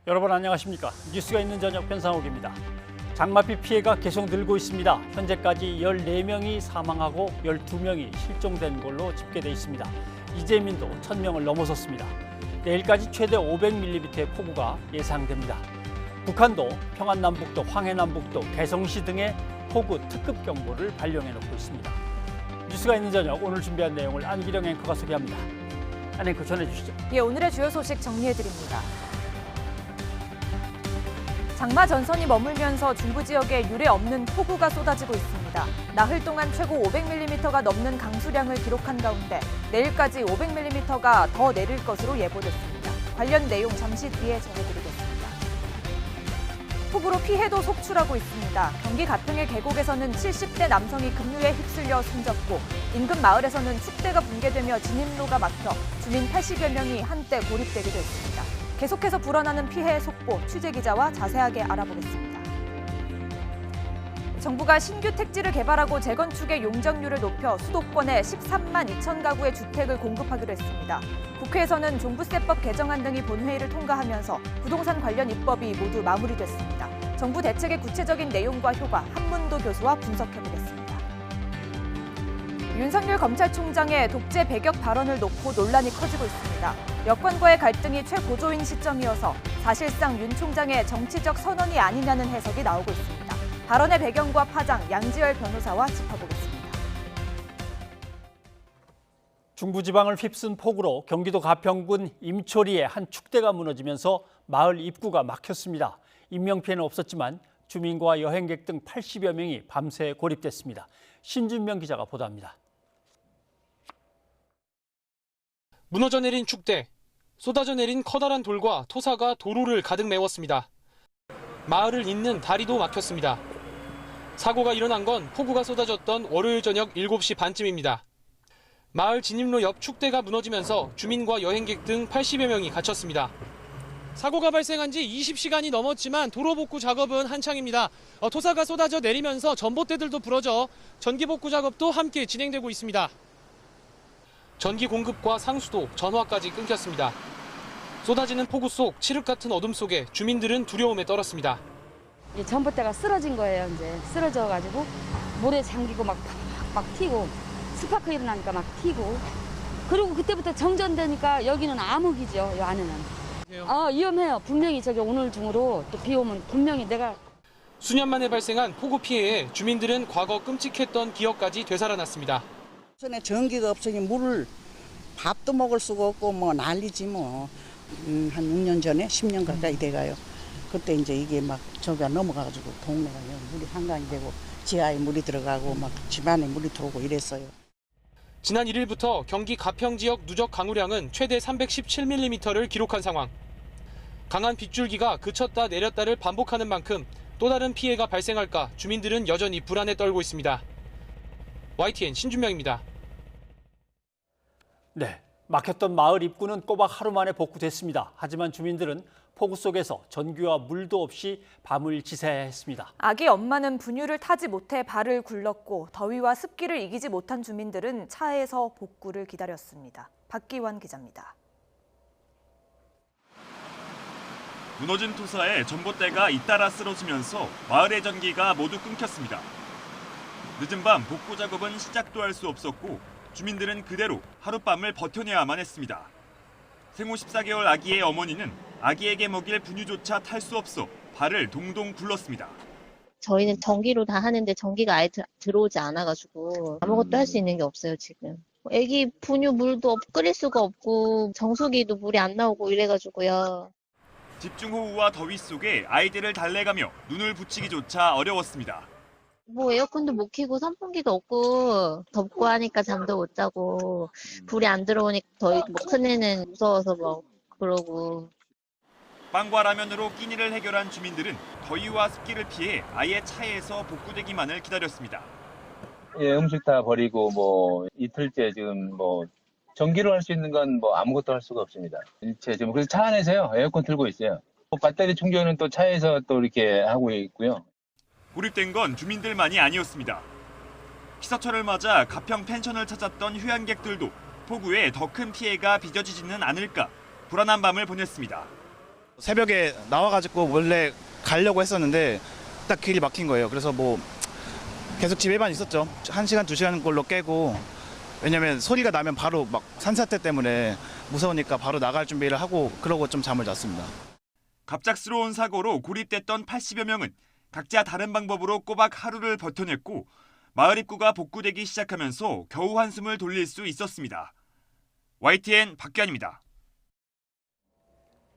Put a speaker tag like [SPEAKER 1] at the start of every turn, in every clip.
[SPEAKER 1] 여러분 안녕하십니까? 뉴스가 있는 저녁 변상욱입니다. 장마비 피해가 계속 늘고 있습니다. 현재까지 14명이 사망하고 12명이 실종된 걸로 집계돼 있습니다. 이재민도 1000명을 넘어섰습니다. 내일까지 최대 500mm의 폭우가 예상됩니다. 북한도 평안남북도, 황해남북도, 개성시 등의 폭우 특급 경보를 발령해 놓고 있습니다. 뉴스가 있는 저녁 오늘 준비한 내용을 안기령 앵커가 소개합니다. 안 앵커 전해주시죠.
[SPEAKER 2] 오늘의 주요 소식 정리해드립니다. 장마 전선이 머물면서 중부 지역에 유례 없는 폭우가 쏟아지고 있습니다. 나흘 동안 최고 500mm가 넘는 강수량을 기록한 가운데 내일까지 500mm가 더 내릴 것으로 예보됐습니다. 관련 내용 잠시 뒤에 전해드리겠습니다. 폭우로 피해도 속출하고 있습니다. 경기 가평의 계곡에서는 70대 남성이 급류에 휩쓸려 숨졌고 인근 마을에서는 축대가 붕괴되며 진입로가 막혀 주민 80여 명이 한때 고립되기도 했습니다. 계속해서 불어나는 피해 속보 취재기자와 자세하게 알아보겠습니다. 정부가 신규 택지를 개발하고 재건축의 용적률을 높여 수도권에 13만 2천 가구의 주택을 공급하기로 했습니다. 국회에서는 종부세법 개정안 등이 본회의를 통과하면서 부동산 관련 입법이 모두 마무리됐습니다. 정부 대책의 구체적인 내용과 효과 한문도 교수와 분석해보겠습니다. 윤석열 검찰총장의 독재 배격 발언을 놓고 논란이 커지고 있습니다. 여권과의 갈등이 최고조인 시점이어서 사실상 윤 총장의 정치적 선언이 아니냐는 해석이 나오고 있습니다. 발언의 배경과 파장, 양지열 변호사와 짚어보겠습니다.
[SPEAKER 1] 중부지방을 휩쓴 폭우로 경기도 가평군 임초리의 한 축대가 무너지면서 마을 입구가 막혔습니다. 인명피해는 없었지만 주민과 여행객 등 80여 명이 밤새 고립됐습니다. 신준명 기자가 보도합니다.
[SPEAKER 3] 무너져 내린 축대, 쏟아져 내린 커다란 돌과 토사가 도로를 가득 메웠습니다. 마을을 잇는 다리도 막혔습니다. 사고가 일어난 건 폭우가 쏟아졌던 월요일 저녁 7시 반쯤입니다. 마을 진입로 옆 축대가 무너지면서 주민과 여행객 등 80여 명이 갇혔습니다. 사고가 발생한 지 20시간이 넘었지만 도로 복구 작업은 한창입니다. 토사가 쏟아져 내리면서 전봇대들도 부러져 전기 복구 작업도 함께 진행되고 있습니다. 전기 공급과 상수도, 전화까지 끊겼습니다. 쏟아지는 폭우 속 칠흑 같은 어둠 속에 주민들은 두려움에 떨었습니다.
[SPEAKER 4] 이 전봇대가 쓰러진 거예요. 이제 쓰러져가지고 모래 잠기고 막 튀고 스파크 일어나니까 막 튀고 그리고 그때부터 정전되니까 여기는 암흑이죠. 이 안에는. 위험해요. 분명히 저기 오늘 중으로 또 비 오면 분명히 내가.
[SPEAKER 3] 수년 만에 발생한 폭우 피해에 주민들은 과거 끔찍했던 기억까지 되살아났습니다.
[SPEAKER 5] 전에 전기가 없으니 물을 밥도 먹을 수가 없고 뭐 난리지 뭐. 한 6년 전에 10년 가까이 돼가요. 그때 이제 이게 막 저기가 넘어가가지고 동네가 물이 한강이 되고 지하에 물이 들어가고 막 집안에 물이 들어오고 이랬어요.
[SPEAKER 3] 지난 1일부터 경기 가평 지역 누적 강우량은 최대 317mm를 기록한 상황. 강한 빗줄기가 그쳤다 내렸다를 반복하는 만큼 또 다른 피해가 발생할까 주민들은 여전히 불안에 떨고 있습니다. YTN 신준명입니다.
[SPEAKER 1] 네, 막혔던 마을 입구는 꼬박 하루 만에 복구됐습니다. 하지만 주민들은 폭우 속에서 전기와 물도 없이 밤을 지새야 했습니다.
[SPEAKER 2] 아기 엄마는 분유를 타지 못해 발을 굴렀고 더위와 습기를 이기지 못한 주민들은 차에서 복구를 기다렸습니다. 박기환 기자입니다.
[SPEAKER 6] 무너진 토사에 전봇대가 잇따라 쓰러지면서 마을의 전기가 모두 끊겼습니다. 늦은 밤 복구 작업은 시작도 할 수 없었고 주민들은 그대로 하룻밤을 버텨내야만 했습니다. 생후 14개월 아기의 어머니는 아기에게 먹일 분유조차 탈 수 없어 발을 동동 굴렀습니다.
[SPEAKER 7] 저희는 전기로 다 하는데 전기가 아예 들어오지 않아가지고 아무것도 할 수 있는 게 없어요, 지금. 애기 분유 물도 끓일 수가 없고 정수기도 물이 안 나오고 이래가지고요.
[SPEAKER 6] 집중호우와 더위 속에 아이들을 달래가며 눈을 붙이기조차 어려웠습니다.
[SPEAKER 7] 뭐 에어컨도 못 켜고 선풍기도 없고 덥고 하니까 잠도 못 자고 불이 안 들어오니까 더 큰애는 무서워서 뭐 그러고.
[SPEAKER 6] 빵과 라면으로 끼니를 해결한 주민들은 더위와 습기를 피해 아예 차에서 복구되기만을 기다렸습니다.
[SPEAKER 8] 예, 음식 다 버리고 뭐 이틀째 지금 뭐 전기로 할 수 있는 건 뭐 아무것도 할 수가 없습니다. 일체 지금 그래서 차 안에서요 에어컨 틀고 있어요. 배터리 충전은 또 차에서 또 이렇게 하고 있고요.
[SPEAKER 6] 고립된 건 주민들만이 아니었습니다. 피서철을 맞아 가평 펜션을 찾았던 휴양객들도 폭우에 더 큰 피해가 빚어지지는 않을까 불안한 밤을 보냈습니다.
[SPEAKER 9] 새벽에 나와가지고 원래 가려고 했었는데 딱 길이 막힌 거예요. 그래서 뭐 계속 집에만 있었죠. 1시간, 2시간 꼴로 깨고, 왜냐면 소리가 나면 바로 막 산사태 때문에 무서우니까 바로 나갈 준비를 하고 그러고 좀 잠을 잤습니다.
[SPEAKER 6] 갑작스러운 사고로 고립됐던 80여 명은 각자 다른 방법으로 꼬박 하루를 버텨냈고 마을 입구가 복구되기 시작하면서 겨우 한숨을 돌릴 수 있었습니다. YTN 박기환입니다.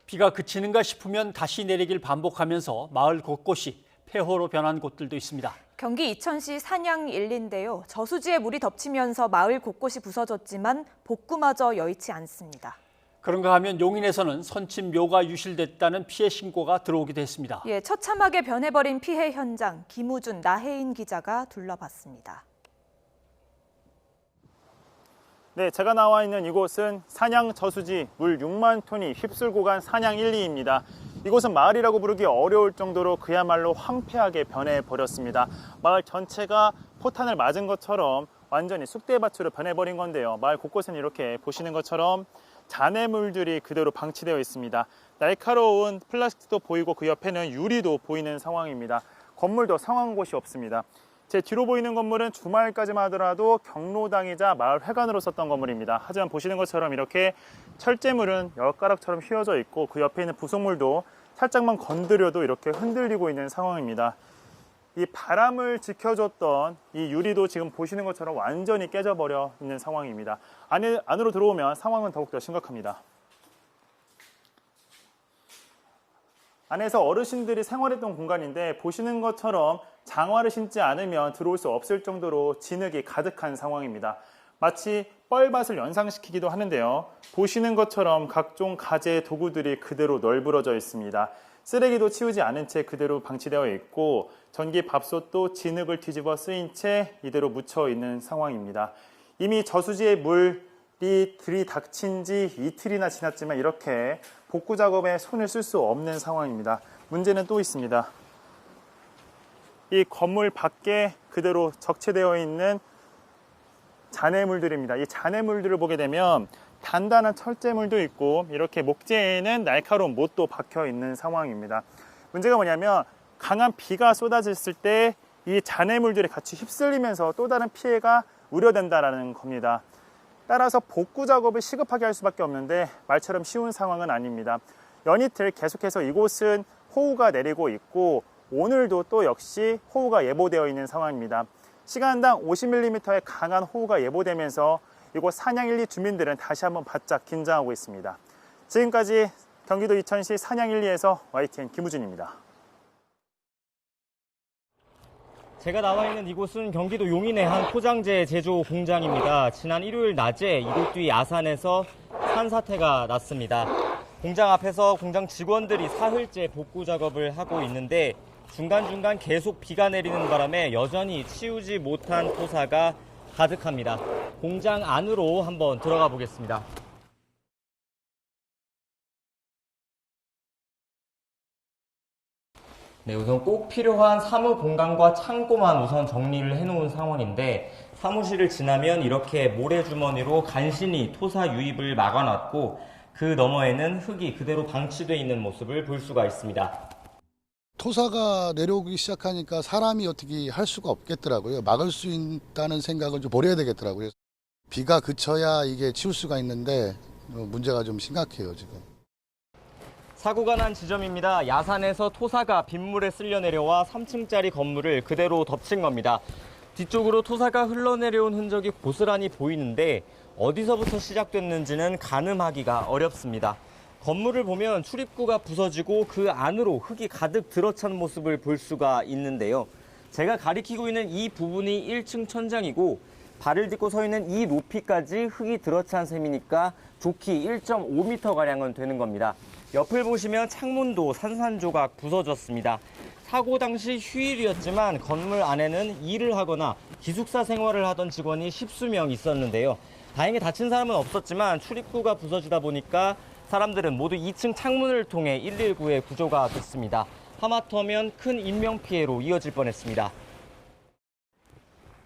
[SPEAKER 1] 비가 그치는가 싶으면 다시 내리길 반복하면서 마을 곳곳이 폐허로 변한 곳들도 있습니다.
[SPEAKER 2] 경기 이천시 산양 1리인데요. 저수지에 물이 덮치면서 마을 곳곳이 부서졌지만 복구마저 여의치 않습니다.
[SPEAKER 1] 그런가 하면 용인에서는 선친 묘가 유실됐다는 피해 신고가 들어오기도 했습니다.
[SPEAKER 2] 예, 처참하게 변해버린 피해 현장, 김우준, 나혜인 기자가 둘러봤습니다.
[SPEAKER 10] 네, 제가 나와 있는 이곳은 산양 저수지 물 6만 톤이 휩쓸고 간 산양 1리입니다. 이곳은 마을이라고 부르기 어려울 정도로 그야말로 황폐하게 변해버렸습니다. 마을 전체가 포탄을 맞은 것처럼 완전히 쑥대밭으로 변해버린 건데요. 마을 곳곳은 이렇게 보시는 것처럼 잔해물들이 그대로 방치되어 있습니다. 날카로운 플라스틱도 보이고 그 옆에는 유리도 보이는 상황입니다. 건물도 상황 곳이 없습니다. 제 뒤로 보이는 건물은 주말까지만 하더라도 경로당이자 마을 회관으로 썼던 건물입니다. 하지만 보시는 것처럼 이렇게 철제물은 엿가락처럼 휘어져 있고 그 옆에 있는 부속물도 살짝만 건드려도 이렇게 흔들리고 있는 상황입니다. 이 바람을 지켜줬던 이 유리도 지금 보시는 것처럼 완전히 깨져버려 있는 상황입니다. 안으로 들어오면 상황은 더욱더 심각합니다. 안에서 어르신들이 생활했던 공간인데 보시는 것처럼 장화를 신지 않으면 들어올 수 없을 정도로 진흙이 가득한 상황입니다. 마치 뻘밭을 연상시키기도 하는데요. 보시는 것처럼 각종 가재 도구들이 그대로 널브러져 있습니다. 쓰레기도 치우지 않은 채 그대로 방치되어 있고 전기 밥솥도 진흙을 뒤집어 쓰인 채 이대로 묻혀 있는 상황입니다. 이미 저수지의 물이 들이닥친 지 이틀이나 지났지만 이렇게 복구 작업에 손을 쓸 수 없는 상황입니다. 문제는 또 있습니다. 이 건물 밖에 그대로 적체되어 있는 잔해물들입니다. 이 잔해물들을 보게 되면 단단한 철제물도 있고 이렇게 목재에는 날카로운 못도 박혀 있는 상황입니다. 문제가 뭐냐면 강한 비가 쏟아졌을 때 이 잔해물들이 같이 휩쓸리면서 또 다른 피해가 우려된다는 겁니다. 따라서 복구 작업을 시급하게 할 수밖에 없는데 말처럼 쉬운 상황은 아닙니다. 연이틀 계속해서 이곳은 호우가 내리고 있고 오늘도 또 역시 호우가 예보되어 있는 상황입니다. 시간당 50mm의 강한 호우가 예보되면서 이곳 산양 1리 주민들은 다시 한번 바짝 긴장하고 있습니다. 지금까지 경기도 이천시 산양 1리에서 YTN 김우준입니다.
[SPEAKER 11] 제가 나와 있는 이곳은 경기도 용인의 한 포장재 제조 공장입니다. 지난 일요일 낮에 이곳 뒤 야산에서 산사태가 났습니다. 공장 앞에서 공장 직원들이 사흘째 복구 작업을 하고 있는데 중간중간 계속 비가 내리는 바람에 여전히 치우지 못한 토사가 가득합니다. 공장 안으로 한번 들어가 보겠습니다. 네, 우선 꼭 필요한 사무 공간과 창고만 우선 정리를 해놓은 상황인데 사무실을 지나면 이렇게 모래주머니로 간신히 토사 유입을 막아놨고 그 너머에는 흙이 그대로 방치되어 있는 모습을 볼 수가 있습니다.
[SPEAKER 12] 토사가 내려오기 시작하니까 사람이 어떻게 할 수가 없겠더라고요. 막을 수 있다는 생각을 좀 버려야 되겠더라고요. 비가 그쳐야 이게 치울 수가 있는데 문제가 좀 심각해요, 지금.
[SPEAKER 11] 사고가 난 지점입니다. 야산에서 토사가 빗물에 쓸려 내려와 3층짜리 건물을 그대로 덮친 겁니다. 뒤쪽으로 토사가 흘러내려온 흔적이 고스란히 보이는데 어디서부터 시작됐는지는 가늠하기가 어렵습니다. 건물을 보면 출입구가 부서지고 그 안으로 흙이 가득 들어찬 모습을 볼 수가 있는데요. 제가 가리키고 있는 이 부분이 1층 천장이고 발을 딛고 서 있는 이 높이까지 흙이 들어찬 셈이니까 좋기 1.5m가량은 되는 겁니다. 옆을 보시면 창문도 산산조각 부서졌습니다. 사고 당시 휴일이었지만 건물 안에는 일을 하거나 기숙사 생활을 하던 직원이 10수명 있었는데요. 다행히 다친 사람은 없었지만 출입구가 부서지다 보니까 사람들은 모두 2층 창문을 통해 119에 구조가 됐습니다. 하마터면 큰 인명피해로 이어질 뻔했습니다.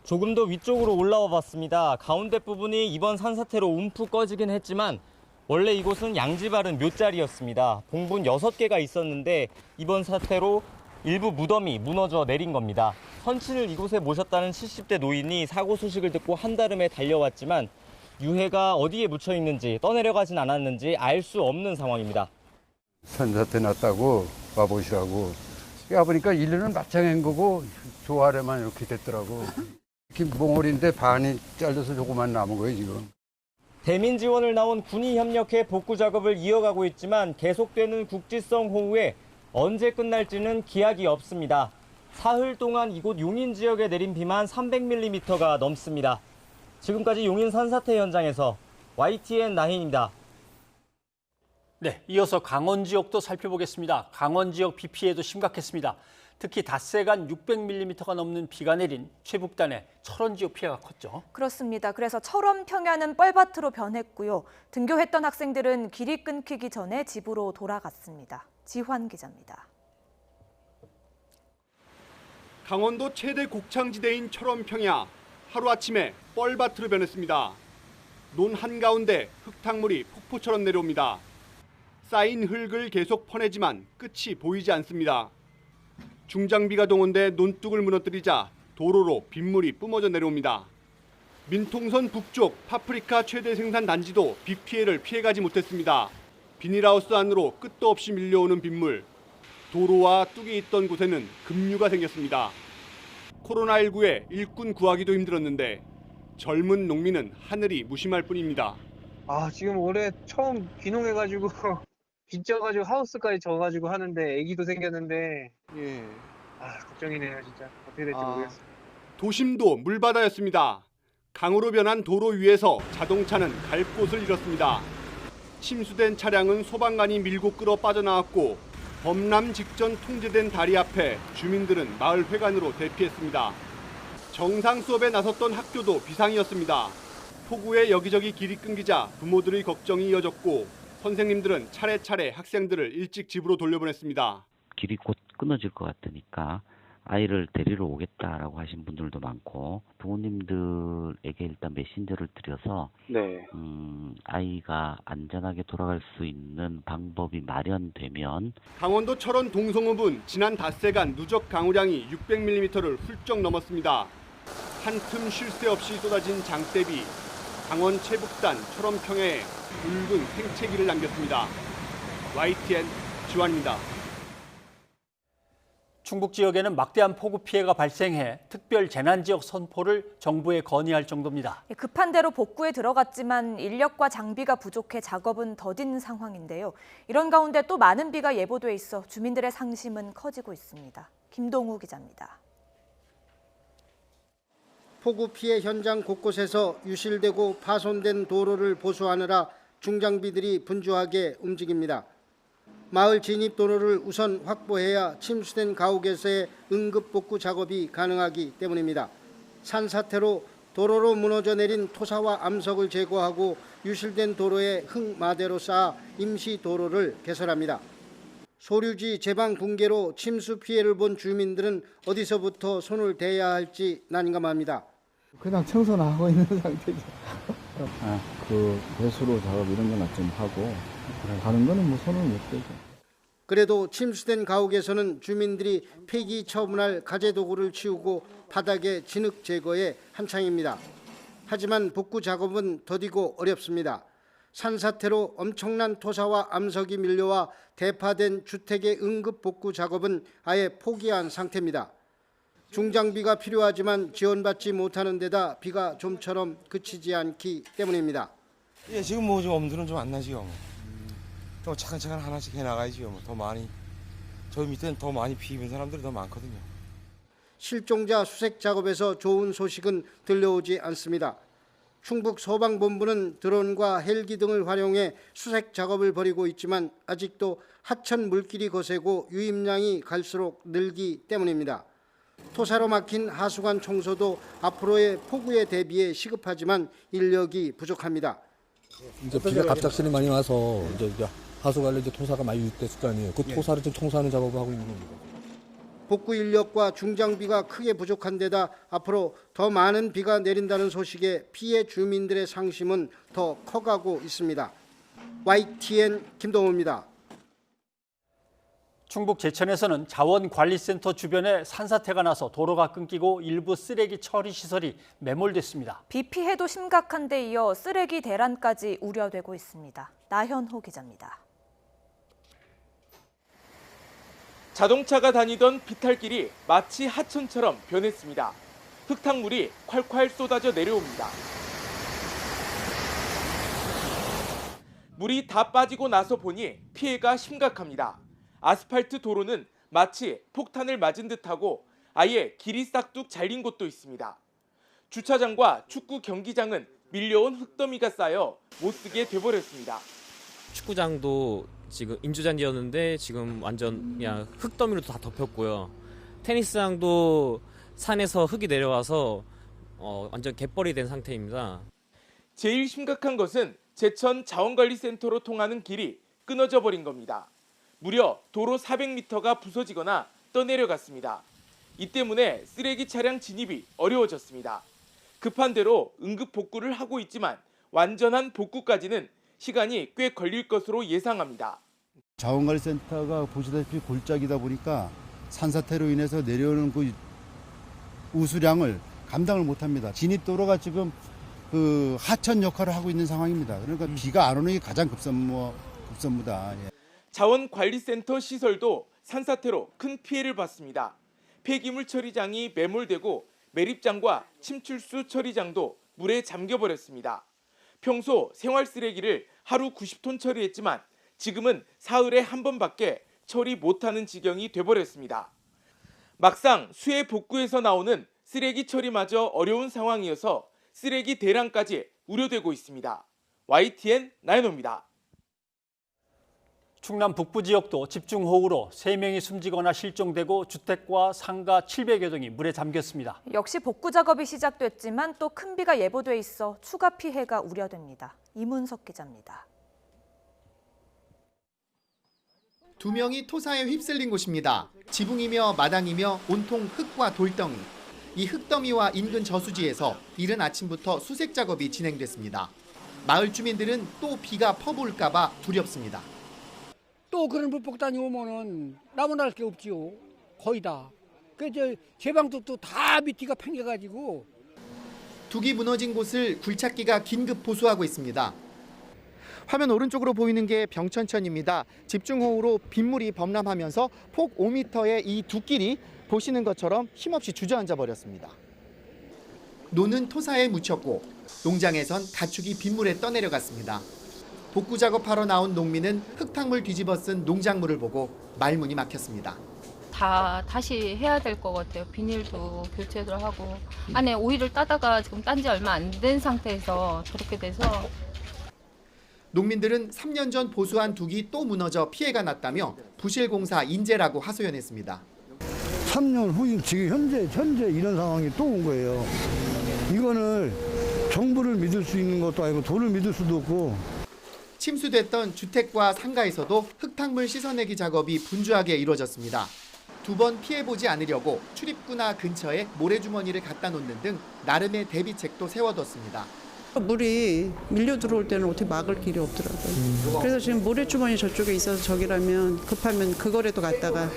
[SPEAKER 11] 조금 더 위쪽으로 올라와 봤습니다. 가운데 부분이 이번 산사태로 움푹 꺼지긴 했지만 원래 이곳은 양지 바른 묘자리였습니다. 봉분 6개가 있었는데 이번 사태로 일부 무덤이 무너져 내린 겁니다. 선친을 이곳에 모셨다는 70대 노인이 사고 소식을 듣고 한달음에 달려왔지만 유해가 어디에 묻혀 있는지 떠내려가진 않았는지 알 수 없는 상황입니다.
[SPEAKER 13] 산사태 났다고 와보시라고. 와보니까 1년은 마창한 거고 조 아래만 이렇게 됐더라고. 몽골인데 반이 잘려서 조금만 남은 거예요 지금.
[SPEAKER 11] 대민 지원을 나온 군이 협력해 복구 작업을 이어가고 있지만 계속되는 국지성 호우에 언제 끝날지는 기약이 없습니다. 사흘 동안 이곳 용인 지역에 내린 비만 300mm가 넘습니다. 지금까지 용인 산사태 현장에서 YTN 나힌입니다.
[SPEAKER 1] 네, 이어서 강원 지역도 살펴보겠습니다. 강원 지역 비 피해도 심각했습니다. 특히 닷새간 600mm가 넘는 비가 내린 최북단의 철원 지역 피해가 컸죠.
[SPEAKER 2] 그렇습니다. 그래서 철원 평야는 뻘밭으로 변했고요. 등교했던 학생들은 길이 끊기기 전에 집으로 돌아갔습니다. 지환 기자입니다.
[SPEAKER 14] 강원도 최대 곡창지대인 철원 평야. 하루아침에 뻘밭으로 변했습니다. 논 한가운데 흙탕물이 폭포처럼 내려옵니다. 쌓인 흙을 계속 퍼내지만 끝이 보이지 않습니다. 중장비가 동원돼 논둑을 무너뜨리자 도로로 빗물이 뿜어져 내려옵니다. 민통선 북쪽 파프리카 최대 생산 단지도 비 피해를 피해가지 못했습니다. 비닐하우스 안으로 끝도 없이 밀려오는 빗물. 도로와 뚝이 있던 곳에는 급류가 생겼습니다. 코로나19에 일꾼 구하기도 힘들었는데 젊은 농민은 하늘이 무심할 뿐입니다.
[SPEAKER 15] 지금 올해 처음 귀농해가지고 빚져가지고 하우스까지 져가지고 하는데 애기도 생겼는데 걱정이네요 진짜. 어떻게 될지 모르겠어요.
[SPEAKER 14] 도심도 물바다였습니다. 강으로 변한 도로 위에서 자동차는 갈 곳을 잃었습니다. 침수된 차량은 소방관이 밀고 끌어 빠져나왔고 범람 직전 통제된 다리 앞에 주민들은 마을 회관으로 대피했습니다. 정상 수업에 나섰던 학교도 비상이었습니다. 폭우에 여기저기 길이 끊기자 부모들의 걱정이 이어졌고 선생님들은 차례차례 학생들을 일찍 집으로 돌려보냈습니다.
[SPEAKER 16] 길이 곧 끊어질 것 같으니까 아이를 데리러 오겠다라고 하신 분들도 많고 부모님들에게 일단 메신저를 드려서 아이가 안전하게 돌아갈 수 있는 방법이 마련되면
[SPEAKER 14] 강원도 철원 동성읍은 지난 닷새간 누적 강우량이 600mm를 훌쩍 넘었습니다. 한 틈 쉴 새 없이 쏟아진 장대비, 강원 최북단 철원 평야에 붉은 생채기를 남겼습니다. YTN 지환입니다.
[SPEAKER 1] 충북 지역에는 막대한 폭우 피해가 발생해 특별 재난지역 선포를 정부에 건의할 정도입니다.
[SPEAKER 2] 급한 대로 복구에 들어갔지만 인력과 장비가 부족해 작업은 더딘 상황인데요. 이런 가운데 또 많은 비가 예보돼 있어 주민들의 상심은 커지고 있습니다. 김동우 기자입니다.
[SPEAKER 17] 폭우 피해 현장 곳곳에서 유실되고 파손된 도로를 보수하느라 중장비들이 분주하게 움직입니다. 마을 진입 도로를 우선 확보해야 침수된 가옥에서의 응급 복구 작업이 가능하기 때문입니다. 산사태로 도로로 무너져 내린 토사와 암석을 제거하고 유실된 도로에 흙마대로 쌓아 임시 도로를 개설합니다. 소류지 제방 붕괴로 침수 피해를 본 주민들은 어디서부터 손을 대야 할지 난감합니다.
[SPEAKER 18] 그냥 청소는 하고 있는 상태죠. 배수로 작업 이런 거나 좀 하고 다른 거는 뭐 손을 못 대죠.
[SPEAKER 17] 그래도 침수된 가옥에서는 주민들이 폐기 처분할 가재도구를 치우고 바닥의 진흙 제거에 한창입니다. 하지만 복구 작업은 더디고 어렵습니다. 산사태로 엄청난 토사와 암석이 밀려와 대파된 주택의 응급 복구 작업은 아예 포기한 상태입니다. 중장비가 필요하지만 지원받지 못하는 데다 비가 좀처럼 그치지 않기 때문입니다.
[SPEAKER 19] 지금 뭐 좀 엄두는 좀 안 나지요. 또 차근차근 하나씩 해나가야지요. 더 많이 저 밑에는 더 많이 피입은 사람들이 더 많거든요.
[SPEAKER 17] 실종자 수색 작업에서 좋은 소식은 들려오지 않습니다. 충북 소방본부는 드론과 헬기 등을 활용해 수색 작업을 벌이고 있지만 아직도 하천 물길이 거세고 유입량이 갈수록 늘기 때문입니다. 토사로 막힌 하수관 청소도 앞으로의 폭우에 대비해 시급하지만 인력이 부족합니다.
[SPEAKER 18] 이제 비가 갑작스레 많이 와서 이제 하수관에 이제 토사가 많이 유입됐을 거 아니에요. 그 토사를 좀 청소하는 작업을 하고 있는 겁니다.
[SPEAKER 17] 복구 인력과 중장비가 크게 부족한 데다 앞으로 더 많은 비가 내린다는 소식에 피해 주민들의 상심은 더 커가고 있습니다. YTN 김동호입니다.
[SPEAKER 1] 충북 제천에서는 자원관리센터 주변에 산사태가 나서 도로가 끊기고 일부 쓰레기 처리 시설이 매몰됐습니다.
[SPEAKER 2] 비 피해도 심각한 데 이어 쓰레기 대란까지 우려되고 있습니다. 나현호 기자입니다.
[SPEAKER 20] 자동차가 다니던 비탈길이 마치 하천처럼 변했습니다. 흙탕물이 콸콸 쏟아져 내려옵니다. 물이 다 빠지고 나서 보니 피해가 심각합니다. 아스팔트 도로는 마치 폭탄을 맞은 듯하고 아예 길이 싹둑 잘린 곳도 있습니다. 주차장과 축구 경기장은 밀려온 흙더미가 쌓여 못쓰게 돼버렸습니다.
[SPEAKER 21] 축구장도 지금 인조잔디였는데 지금 완전 그냥 흙더미로 다 덮였고요. 테니스장도 산에서 흙이 내려와서 완전 갯벌이 된 상태입니다.
[SPEAKER 20] 제일 심각한 것은 제천 자원관리센터로 통하는 길이 끊어져 버린 겁니다. 무려 도로 400m가 부서지거나 떠내려갔습니다. 이 때문에 쓰레기 차량 진입이 어려워졌습니다. 급한 대로 응급 복구를 하고 있지만 완전한 복구까지는 시간이 꽤 걸릴 것으로 예상합니다.
[SPEAKER 22] 자원관리센터가 보시다시피 골짜기다 보니까 산사태로 인해서 내려오는 그 우수량을 감당을 못합니다. 진입도로가 지금 그 하천 역할을 하고 있는 상황입니다. 그러니까 비가 안 오는 게 가장 급선무다. 예.
[SPEAKER 20] 자원관리센터 시설도 산사태로 큰 피해를 봤습니다. 폐기물 처리장이 매몰되고 매립장과 침출수 처리장도 물에 잠겨버렸습니다. 평소 생활 쓰레기를 하루 90톤 처리했지만 지금은 사흘에 한 번밖에 처리 못하는 지경이 돼버렸습니다. 막상 수해 복구에서 나오는 쓰레기 처리마저 어려운 상황이어서 쓰레기 대란까지 우려되고 있습니다. YTN 나연호입니다.
[SPEAKER 1] 충남 북부 지역도 집중호우로 3명이 숨지거나 실종되고 주택과 상가 700여 동이 물에 잠겼습니다.
[SPEAKER 2] 역시 복구 작업이 시작됐지만 또 큰 비가 예보돼 있어 추가 피해가 우려됩니다. 이문석 기자입니다.
[SPEAKER 23] 2명이 토사에 휩쓸린 곳입니다. 지붕이며 마당이며 온통 흙과 돌덩이. 이 흙더미와 인근 저수지에서 이른 아침부터 수색 작업이 진행됐습니다. 마을 주민들은 또 비가 퍼부을까 봐 두렵습니다.
[SPEAKER 24] 또 그런 불폭탄이 오면은 나무날 게 없지요. 거의 다. 그래서 제 방도 또 다 밑이가 팽개가지고.
[SPEAKER 23] 둑이 무너진 곳을 굴착기가 긴급 보수하고 있습니다. 화면 오른쪽으로 보이는 게 병천천입니다. 집중호우로 빗물이 범람하면서 폭 5m의 이 둑길이 보시는 것처럼 힘없이 주저앉아 버렸습니다. 노는 토사에 묻혔고 농장에선 가축이 빗물에 떠내려갔습니다. 복구 작업하러 나온 농민은 흙탕물 뒤집어 쓴 농작물을 보고 말문이 막혔습니다.
[SPEAKER 25] 다시 해야 될 것 같아요. 비닐도 교체를 하고 안에 오이를 따다가 지금 딴 지 얼마 안 된 상태에서 저렇게 돼서
[SPEAKER 23] 농민들은 3년 전 보수한 둑이 또 무너져 피해가 났다며 부실공사 인재라고 하소연했습니다.
[SPEAKER 26] 3년 후인 지금 현재 이런 상황이 또 온 거예요. 이거는 정부를 믿을 수 있는 것도 아니고 돈을 믿을 수도 없고.
[SPEAKER 23] 침수됐던 주택과 상가에서도 흙탕물 씻어내기 작업이 분주하게 이루어졌습니다. 2번 피해보지 않으려고 출입구나 근처에 모래주머니를 갖다 놓는 등 나름의 대비책도 세워뒀습니다.
[SPEAKER 27] 물이 밀려 들어올 때는 어떻게 막을 길이 없더라고요. 그래서 지금 모래주머니 저쪽에 있어서 저기라면 급하면 그거라도 갔다가.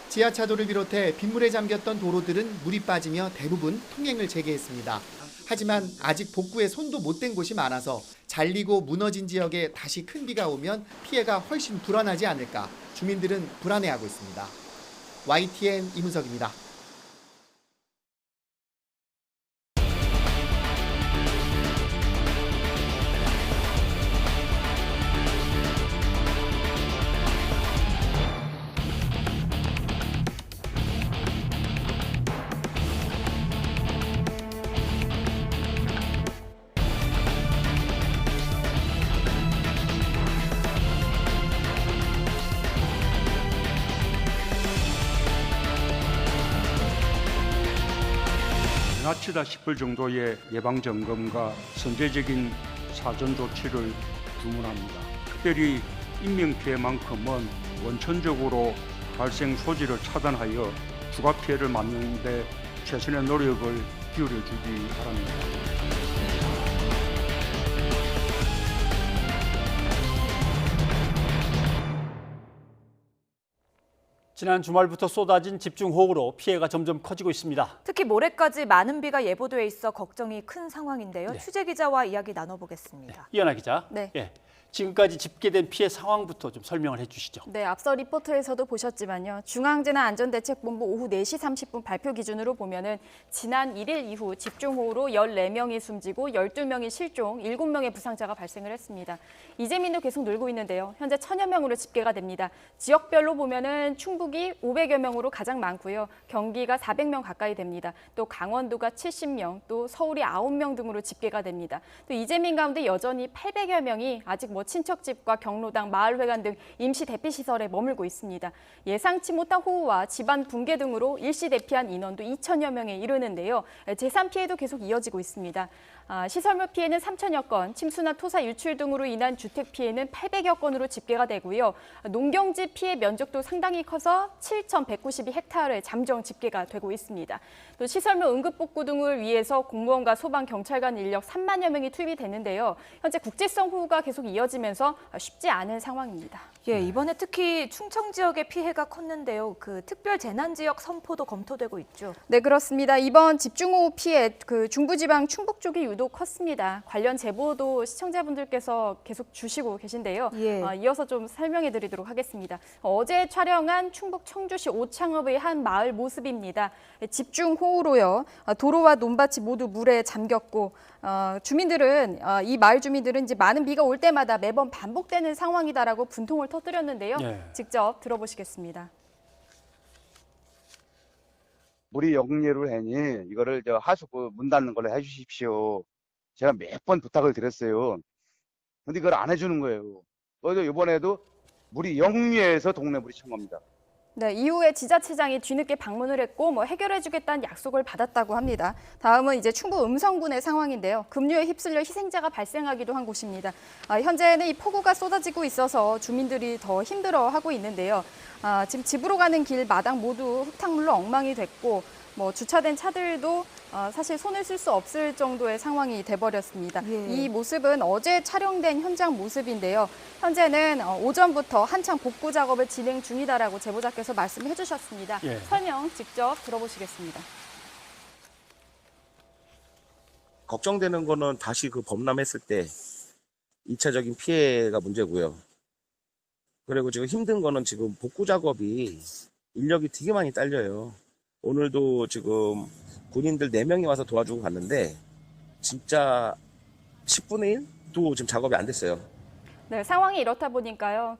[SPEAKER 23] 지하차도를 비롯해 빗물에 잠겼던 도로들은 물이 빠지며 대부분 통행을 재개했습니다. 하지만 아직 복구에 손도 못 댄 곳이 많아서 잘리고 무너진 지역에 다시 큰 비가 오면 피해가 훨씬 불어나지 않을까 주민들은 불안해하고 있습니다. YTN 이문석입니다.
[SPEAKER 28] 지나치다 싶을 정도의 예방점검과 선제적인 사전 조치를 주문합니다. 특별히 인명피해만큼은 원천적으로 발생 소지를 차단하여 추가 피해를 막는 데 최선의 노력을 기울여주기 바랍니다.
[SPEAKER 1] 지난 주말부터 쏟아진 집중호우로 피해가 점점 커지고 있습니다.
[SPEAKER 2] 특히 모레까지 많은 비가 예보돼 있어 걱정이 큰 상황인데요.
[SPEAKER 1] 네.
[SPEAKER 2] 취재 기자와 이야기 나눠보겠습니다.
[SPEAKER 1] 이현아 기자.
[SPEAKER 2] 네.
[SPEAKER 1] 지금까지 집계된 피해 상황부터 좀 설명을 해주시죠.
[SPEAKER 3] 네, 앞서 리포트에서도 보셨지만요. 중앙재난안전대책본부 오후 4시 30분 발표 기준으로 보면은 지난 1일 이후 집중호우로 14명이 숨지고 12명이 실종, 7명의 부상자가 발생을 했습니다. 이재민도 계속 늘고 있는데요. 현재 1000여 명으로 집계가 됩니다. 지역별로 보면은 충북이 500여 명으로 가장 많고요. 경기가 400명 가까이 됩니다. 또 강원도가 70명, 또 서울이 9명 등으로 집계가 됩니다. 또 이재민 가운데 여전히 800여 명이 아직 친척집과 경로당, 마을회관 등 임시 대피시설에 머물고 있습니다. 예상치 못한 호우와 집안 붕괴 등으로 일시 대피한 인원도 2천여 명에 이르는데요. 재산 피해도 계속 이어지고 있습니다. 시설물 피해는 3천여 건, 침수나 토사 유출 등으로 인한 주택 피해는 800여 건으로 집계가 되고요. 농경지 피해 면적도 상당히 커서 7,192헥타르의 잠정 집계가 되고 있습니다. 또 시설물 응급복구 등을 위해서 공무원과 소방, 경찰관 인력 3만여 명이 투입이 됐는데요. 현재 국지성 호우가 계속 이어지면서 쉽지 않은 상황입니다.
[SPEAKER 2] 예, 이번에 특히 충청 지역의 피해가 컸는데요. 그 특별 재난 지역 선포도 검토되고 있죠.
[SPEAKER 3] 네, 그렇습니다. 이번 집중호우 피해 중부지방 충북 쪽이 유독 컸습니다. 관련 제보도 시청자분들께서 계속 주시고 계신데요. 이어서 좀 설명해 드리도록 하겠습니다. 어제 촬영한 충북 청주시 오창읍의 한 마을 모습입니다. 집중호우로요. 도로와 논밭이 모두 물에 잠겼고 이 마을 주민들은 이제 많은 비가 올 때마다 매번 반복되는 상황이다라고 분통을 터뜨렸는데요. 직접 들어보시겠습니다.
[SPEAKER 4] 물이 역류를 하니 이거를 하수 문 닫는 걸로 해주십시오. 제가 몇 번 부탁을 드렸어요. 근데 이걸 안 해주는 거예요. 이번에도 물이 역류해서 동네 물이 찬 겁니다.
[SPEAKER 3] 네, 이후에 지자체장이 뒤늦게 방문을 했고 해결해주겠다는 약속을 받았다고 합니다. 다음은 이제 충북 음성군의 상황인데요. 급류에 휩쓸려 희생자가 발생하기도 한 곳입니다. 현재는 이 폭우가 쏟아지고 있어서 주민들이 더 힘들어하고 있는데요. 지금 집으로 가는 길 마당 모두 흙탕물로 엉망이 됐고 주차된 차들도 사실 손을 쓸 수 없을 정도의 상황이 돼버렸습니다. 이 모습은 어제 촬영된 현장 모습인데요. 현재는 오전부터 한창 복구 작업을 진행 중이다라고 제보자께서 말씀해 주셨습니다. 설명 직접 들어보시겠습니다.
[SPEAKER 5] 걱정되는 거는 다시 범람했을 때 2차적인 피해가 문제고요. 그리고 지금 힘든 거는 지금 복구 작업이 인력이 되게 많이 딸려요. 오늘도 지금 군인들 4명이 와서 도와주고 갔는데 진짜 10분의 1도 지금 작업이 안 됐어요.
[SPEAKER 3] 네, 상황이 이렇다 보니까요.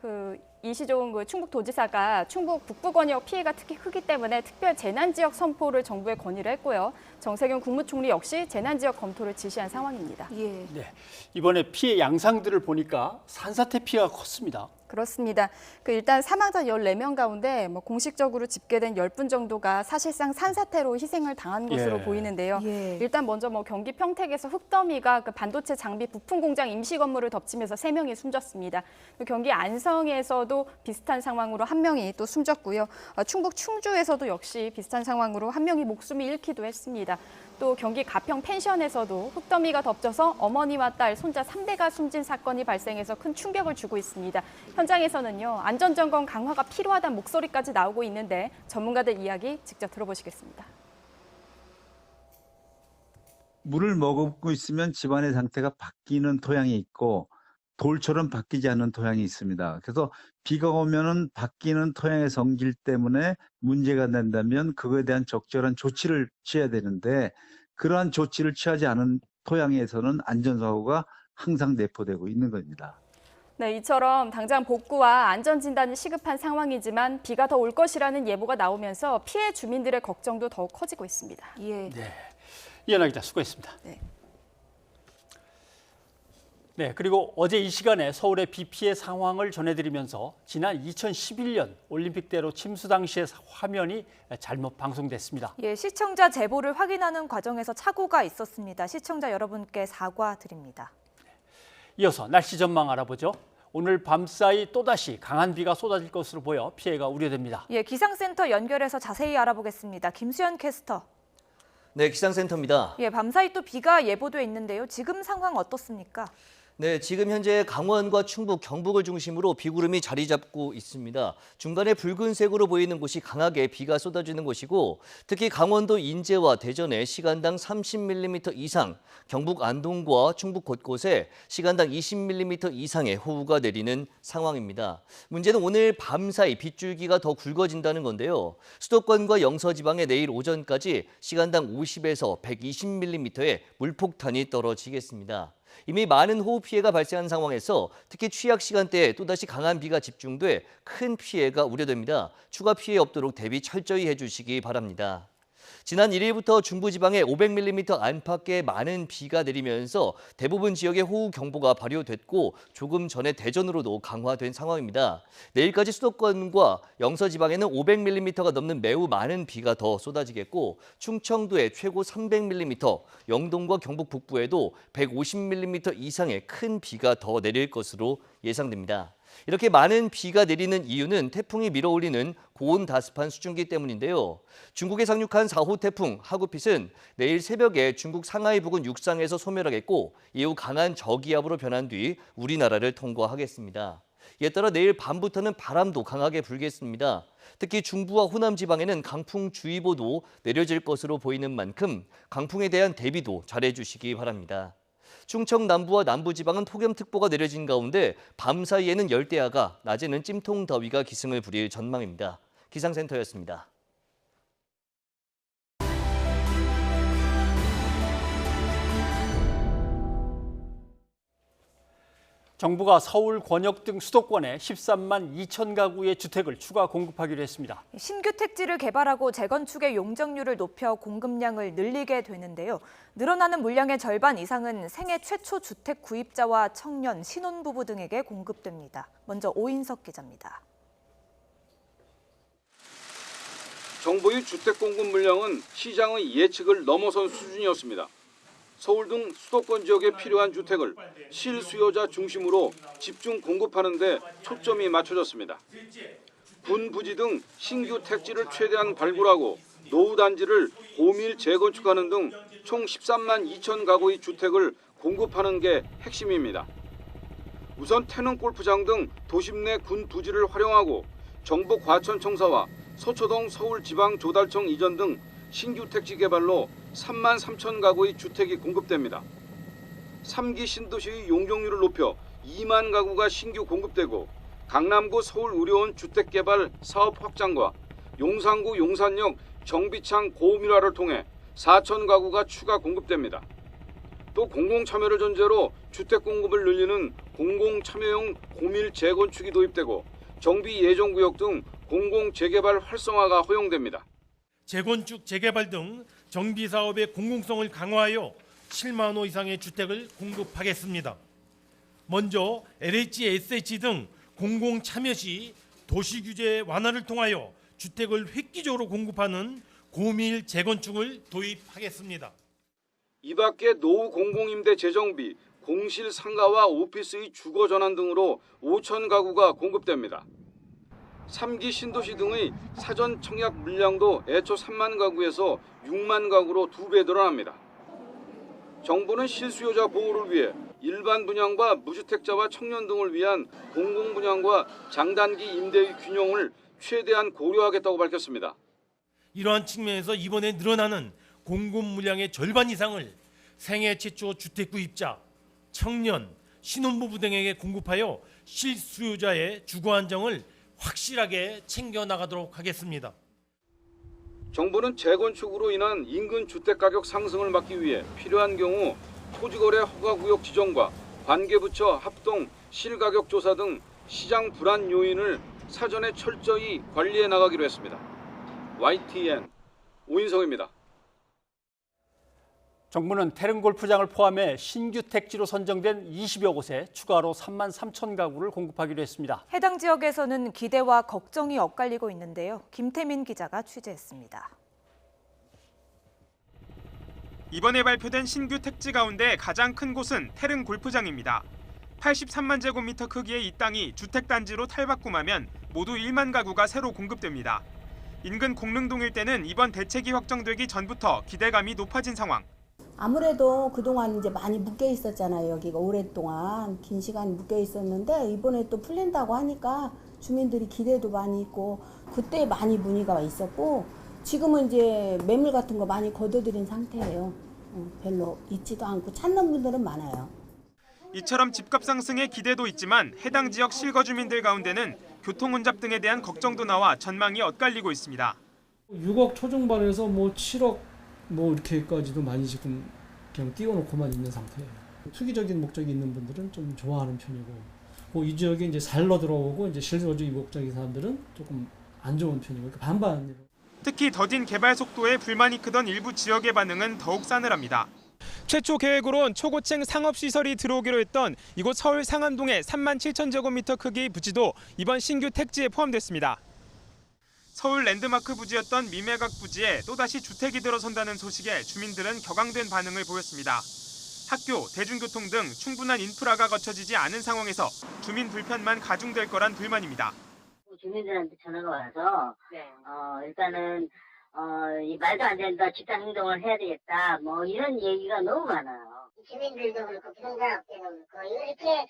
[SPEAKER 3] 이시종 충북도지사가 충북 북부 권역 피해가 특히 크기 때문에 특별 재난지역 선포를 정부에 건의를 했고요. 정세균 국무총리 역시 재난지역 검토를 지시한 상황입니다.
[SPEAKER 1] 네, 이번에 피해 양상들을 보니까 산사태 피해가 컸습니다.
[SPEAKER 3] 그렇습니다. 일단 사망자 14명 가운데 공식적으로 집계된 10분 정도가 사실상 산사태로 희생을 당한 것으로 보이는데요. 일단 먼저 경기 평택에서 흙더미가 반도체 장비 부품 공장 임시 건물을 덮치면서 3명이 숨졌습니다. 경기 안성에서도 비슷한 상황으로 1명이 또 숨졌고요. 충북 충주에서도 역시 비슷한 상황으로 1명이 목숨을 잃기도 했습니다. 또 경기 가평 펜션에서도 흙더미가 덮쳐서 어머니와 딸, 손자 3대가 숨진 사건이 발생해서 큰 충격을 주고 있습니다. 현장에서는요, 안전점검 강화가 필요하다는 목소리까지 나오고 있는데 전문가들 이야기 직접 들어보시겠습니다.
[SPEAKER 6] 물을 머금고 있으면 집안의 상태가 바뀌는 토양이 있고 돌처럼 바뀌지 않는 토양이 있습니다. 그래서 비가 오면은 바뀌는 토양의 성질 때문에 문제가 된다면 그거에 대한 적절한 조치를 취해야 되는데 그러한 조치를 취하지 않은 토양에서는 안전사고가 항상 내포되고 있는 겁니다.
[SPEAKER 3] 네, 이처럼 당장 복구와 안전진단이 시급한 상황이지만 비가 더 올 것이라는 예보가 나오면서 피해 주민들의 걱정도 더욱 커지고 있습니다.
[SPEAKER 1] 이현아 기자 수고했습니다. 네, 그리고 어제 이 시간에 서울의 비 피해 상황을 전해드리면서 지난 2011년 올림픽대로 침수 당시의 화면이 잘못 방송됐습니다.
[SPEAKER 2] 시청자 제보를 확인하는 과정에서 착오가 있었습니다. 시청자 여러분께 사과드립니다.
[SPEAKER 1] 이어서 날씨 전망 알아보죠. 오늘 밤사이 또다시 강한 비가 쏟아질 것으로 보여 피해가 우려됩니다.
[SPEAKER 2] 기상센터 연결해서 자세히 알아보겠습니다. 김수현 캐스터.
[SPEAKER 7] 네, 기상센터입니다.
[SPEAKER 2] 밤사이 또 비가 예보돼 있는데요. 지금 상황 어떻습니까?
[SPEAKER 7] 네, 지금 현재 강원과 충북, 경북을 중심으로 비구름이 자리 잡고 있습니다. 중간에 붉은색으로 보이는 곳이 강하게 비가 쏟아지는 곳이고 특히 강원도 인제와 대전에 시간당 30mm 이상, 경북 안동과 충북 곳곳에 시간당 20mm 이상의 호우가 내리는 상황입니다. 문제는 오늘 밤사이 빗줄기가 더 굵어진다는 건데요. 수도권과 영서지방에 내일 오전까지 시간당 50에서 120mm의 물폭탄이 떨어지겠습니다. 이미 많은 호우 피해가 발생한 상황에서 특히 취약 시간대에 또다시 강한 비가 집중돼 큰 피해가 우려됩니다. 추가 피해 없도록 대비 철저히 해주시기 바랍니다. 지난 1일부터 중부지방에 500mm 안팎의 많은 비가 내리면서 대부분 지역에 호우 경보가 발효됐고 조금 전에 대전으로도 강화된 상황입니다. 내일까지 수도권과 영서지방에는 500mm가 넘는 매우 많은 비가 더 쏟아지겠고 충청도에 최고 300mm, 영동과 경북 북부에도 150mm 이상의 큰 비가 더 내릴 것으로 예상됩니다. 이렇게 많은 비가 내리는 이유는 태풍이 밀어올리는 고온다습한 수증기 때문인데요. 중국에 상륙한 4호 태풍 하구핏은 내일 새벽에 중국 상하이 부근 육상에서 소멸하겠고 이후 강한 저기압으로 변한 뒤 우리나라를 통과하겠습니다. 이에 따라 내일 밤부터는 바람도 강하게 불겠습니다. 특히 중부와 호남 지방에는 강풍주의보도 내려질 것으로 보이는 만큼 강풍에 대한 대비도 잘해주시기 바랍니다. 충청 남부와 남부지방은 폭염특보가 내려진 가운데 밤 사이에는 열대야가, 낮에는 찜통더위가 기승을 부릴 전망입니다. 기상센터였습니다.
[SPEAKER 1] 정부가 서울, 권역 등 수도권에 13만 2천 가구의 주택을 추가 공급하기로 했습니다.
[SPEAKER 2] 신규 택지를 개발하고 재건축의 용적률을 높여 공급량을 늘리게 되는데요. 늘어나는 물량의 절반 이상은 생애 최초 주택 구입자와 청년, 신혼부부 등에게 공급됩니다. 먼저 오인석 기자입니다.
[SPEAKER 8] 정부의 주택 공급 물량은 시장의 예측을 넘어선 수준이었습니다. 서울 등 수도권 지역에 필요한 주택을 실수요자 중심으로 집중 공급하는 데 초점이 맞춰졌습니다. 군 부지 등 신규 택지를 최대한 발굴하고 노후 단지를 고밀 재건축하는 등 총 13만 2천 가구의 주택을 공급하는 게 핵심입니다. 우선 태릉 골프장 등 도심 내 군 부지를 활용하고 정부 과천청사와 서초동 서울지방조달청 이전 등 신규 택지 개발로 3만 3천 가구의 주택이 공급됩니다. 3기 신도시의 용적률을 높여 2만 가구가 신규 공급되고 강남구 서울의료원 주택개발 사업 확장과 용산구 용산역 정비창 고밀화를 통해 4천 가구가 추가 공급됩니다. 또 공공참여를 전제로 주택 공급을 늘리는 공공참여형 고밀 재건축이 도입되고 정비 예정구역 등 공공재개발 활성화가 허용됩니다.
[SPEAKER 9] 재건축, 재개발 등 정비사업의 공공성을 강화하여 7만 호 이상의 주택을 공급하겠습니다. 먼저 LH, SH 등 공공참여 시 도시규제 완화를 통하여 주택을 획기적으로 공급하는 고밀 재건축을 도입하겠습니다.
[SPEAKER 8] 이 밖에 노후 공공임대 재정비, 공실 상가와 오피스의 주거 전환 등으로 5천 가구가 공급됩니다. 3기 신도시 등의 사전 청약 물량도 애초 3만 가구에서 6만 가구로 2배 늘어납니다. 정부는 실수요자 보호를 위해 일반 분양과 무주택자와 청년 등을 위한 공공 분양과 장단기 임대의 균형을 최대한 고려하겠다고 밝혔습니다.
[SPEAKER 9] 이러한 측면에서 이번에 늘어나는 공급 물량의 절반 이상을 생애 최초 주택 구입자, 청년, 신혼부부 등에게 공급하여 실수요자의 주거 안정을 확실하게 챙겨나가도록 하겠습니다.
[SPEAKER 8] 정부는 재건축으로 인한 인근 주택가격 상승을 막기 위해 필요한 경우 토지거래 허가구역 지정과 관계부처 합동 실가격 조사 등 시장 불안 요인을 사전에 철저히 관리해 나가기로 했습니다. YTN 오인성입니다.
[SPEAKER 1] 정부는 태릉 골프장을 포함해 신규 택지로 선정된 20여 곳에 추가로 3만 3천 가구를 공급하기로 했습니다.
[SPEAKER 2] 해당 지역에서는 기대와 걱정이 엇갈리고 있는데요. 김태민 기자가 취재했습니다.
[SPEAKER 10] 이번에 발표된 신규 택지 가운데 가장 큰 곳은 태릉 골프장입니다. 83만 제곱미터 크기의 이 땅이 주택단지로 탈바꿈하면 모두 1만 가구가 새로 공급됩니다. 인근 공릉동 일대는 이번 대책이 확정되기 전부터 기대감이 높아진 상황.
[SPEAKER 11] 아무래도 그동안 이제 많이 묶여 있었잖아요. 여기가 오랫동안 긴 시간 묶여 있었는데 이번에 또 풀린다고 하니까 주민들이 기대도 많이 있고 그때 많이 문의가 있었고 지금은 이제 매물 같은 거 많이 거둬들인 상태예요. 별로 있지도 않고 찾는 분들은 많아요.
[SPEAKER 10] 이처럼 집값 상승에 기대도 있지만 해당 지역 실거 주민들 가운데는 교통 혼잡 등에 대한 걱정도 나와 전망이 엇갈리고 있습니다.
[SPEAKER 12] 6억 초중반에서 뭐 7억 뭐 이렇게까지도 많이 지금 그냥 띄워놓고만 있는 상태예요. 투기적인 목적이 있는 분들은 좀 좋아하는 편이고, 이 지역에 이제 살러 들어오고 이제 실거주 목적인 사람들은 조금 안 좋은 편이고, 그러니까 반반.
[SPEAKER 10] 특히 더딘 개발 속도에 불만이 크던 일부 지역의 반응은 더욱 싸늘합니다. 최초 계획으론 초고층 상업시설이 들어오기로 했던 이곳 서울 상암동의 37,000제곱미터 크기의 부지도 이번 신규 택지에 포함됐습니다. 서울 랜드마크 부지였던 미매각 부지에 또다시 주택이 들어선다는 소식에 주민들은 격앙된 반응을 보였습니다. 학교, 대중교통 등 충분한 인프라가 갖춰지지 않은 상황에서 주민 불편만 가중될 거란 불만입니다.
[SPEAKER 13] 주민들한테 전화가 와서 일단은 이 말도 안 된다, 집단 행동을 해야 되겠다, 뭐 이런 얘기가 너무 많아요.
[SPEAKER 14] 주민들도 그렇고 부동산업계도 그렇고 이렇게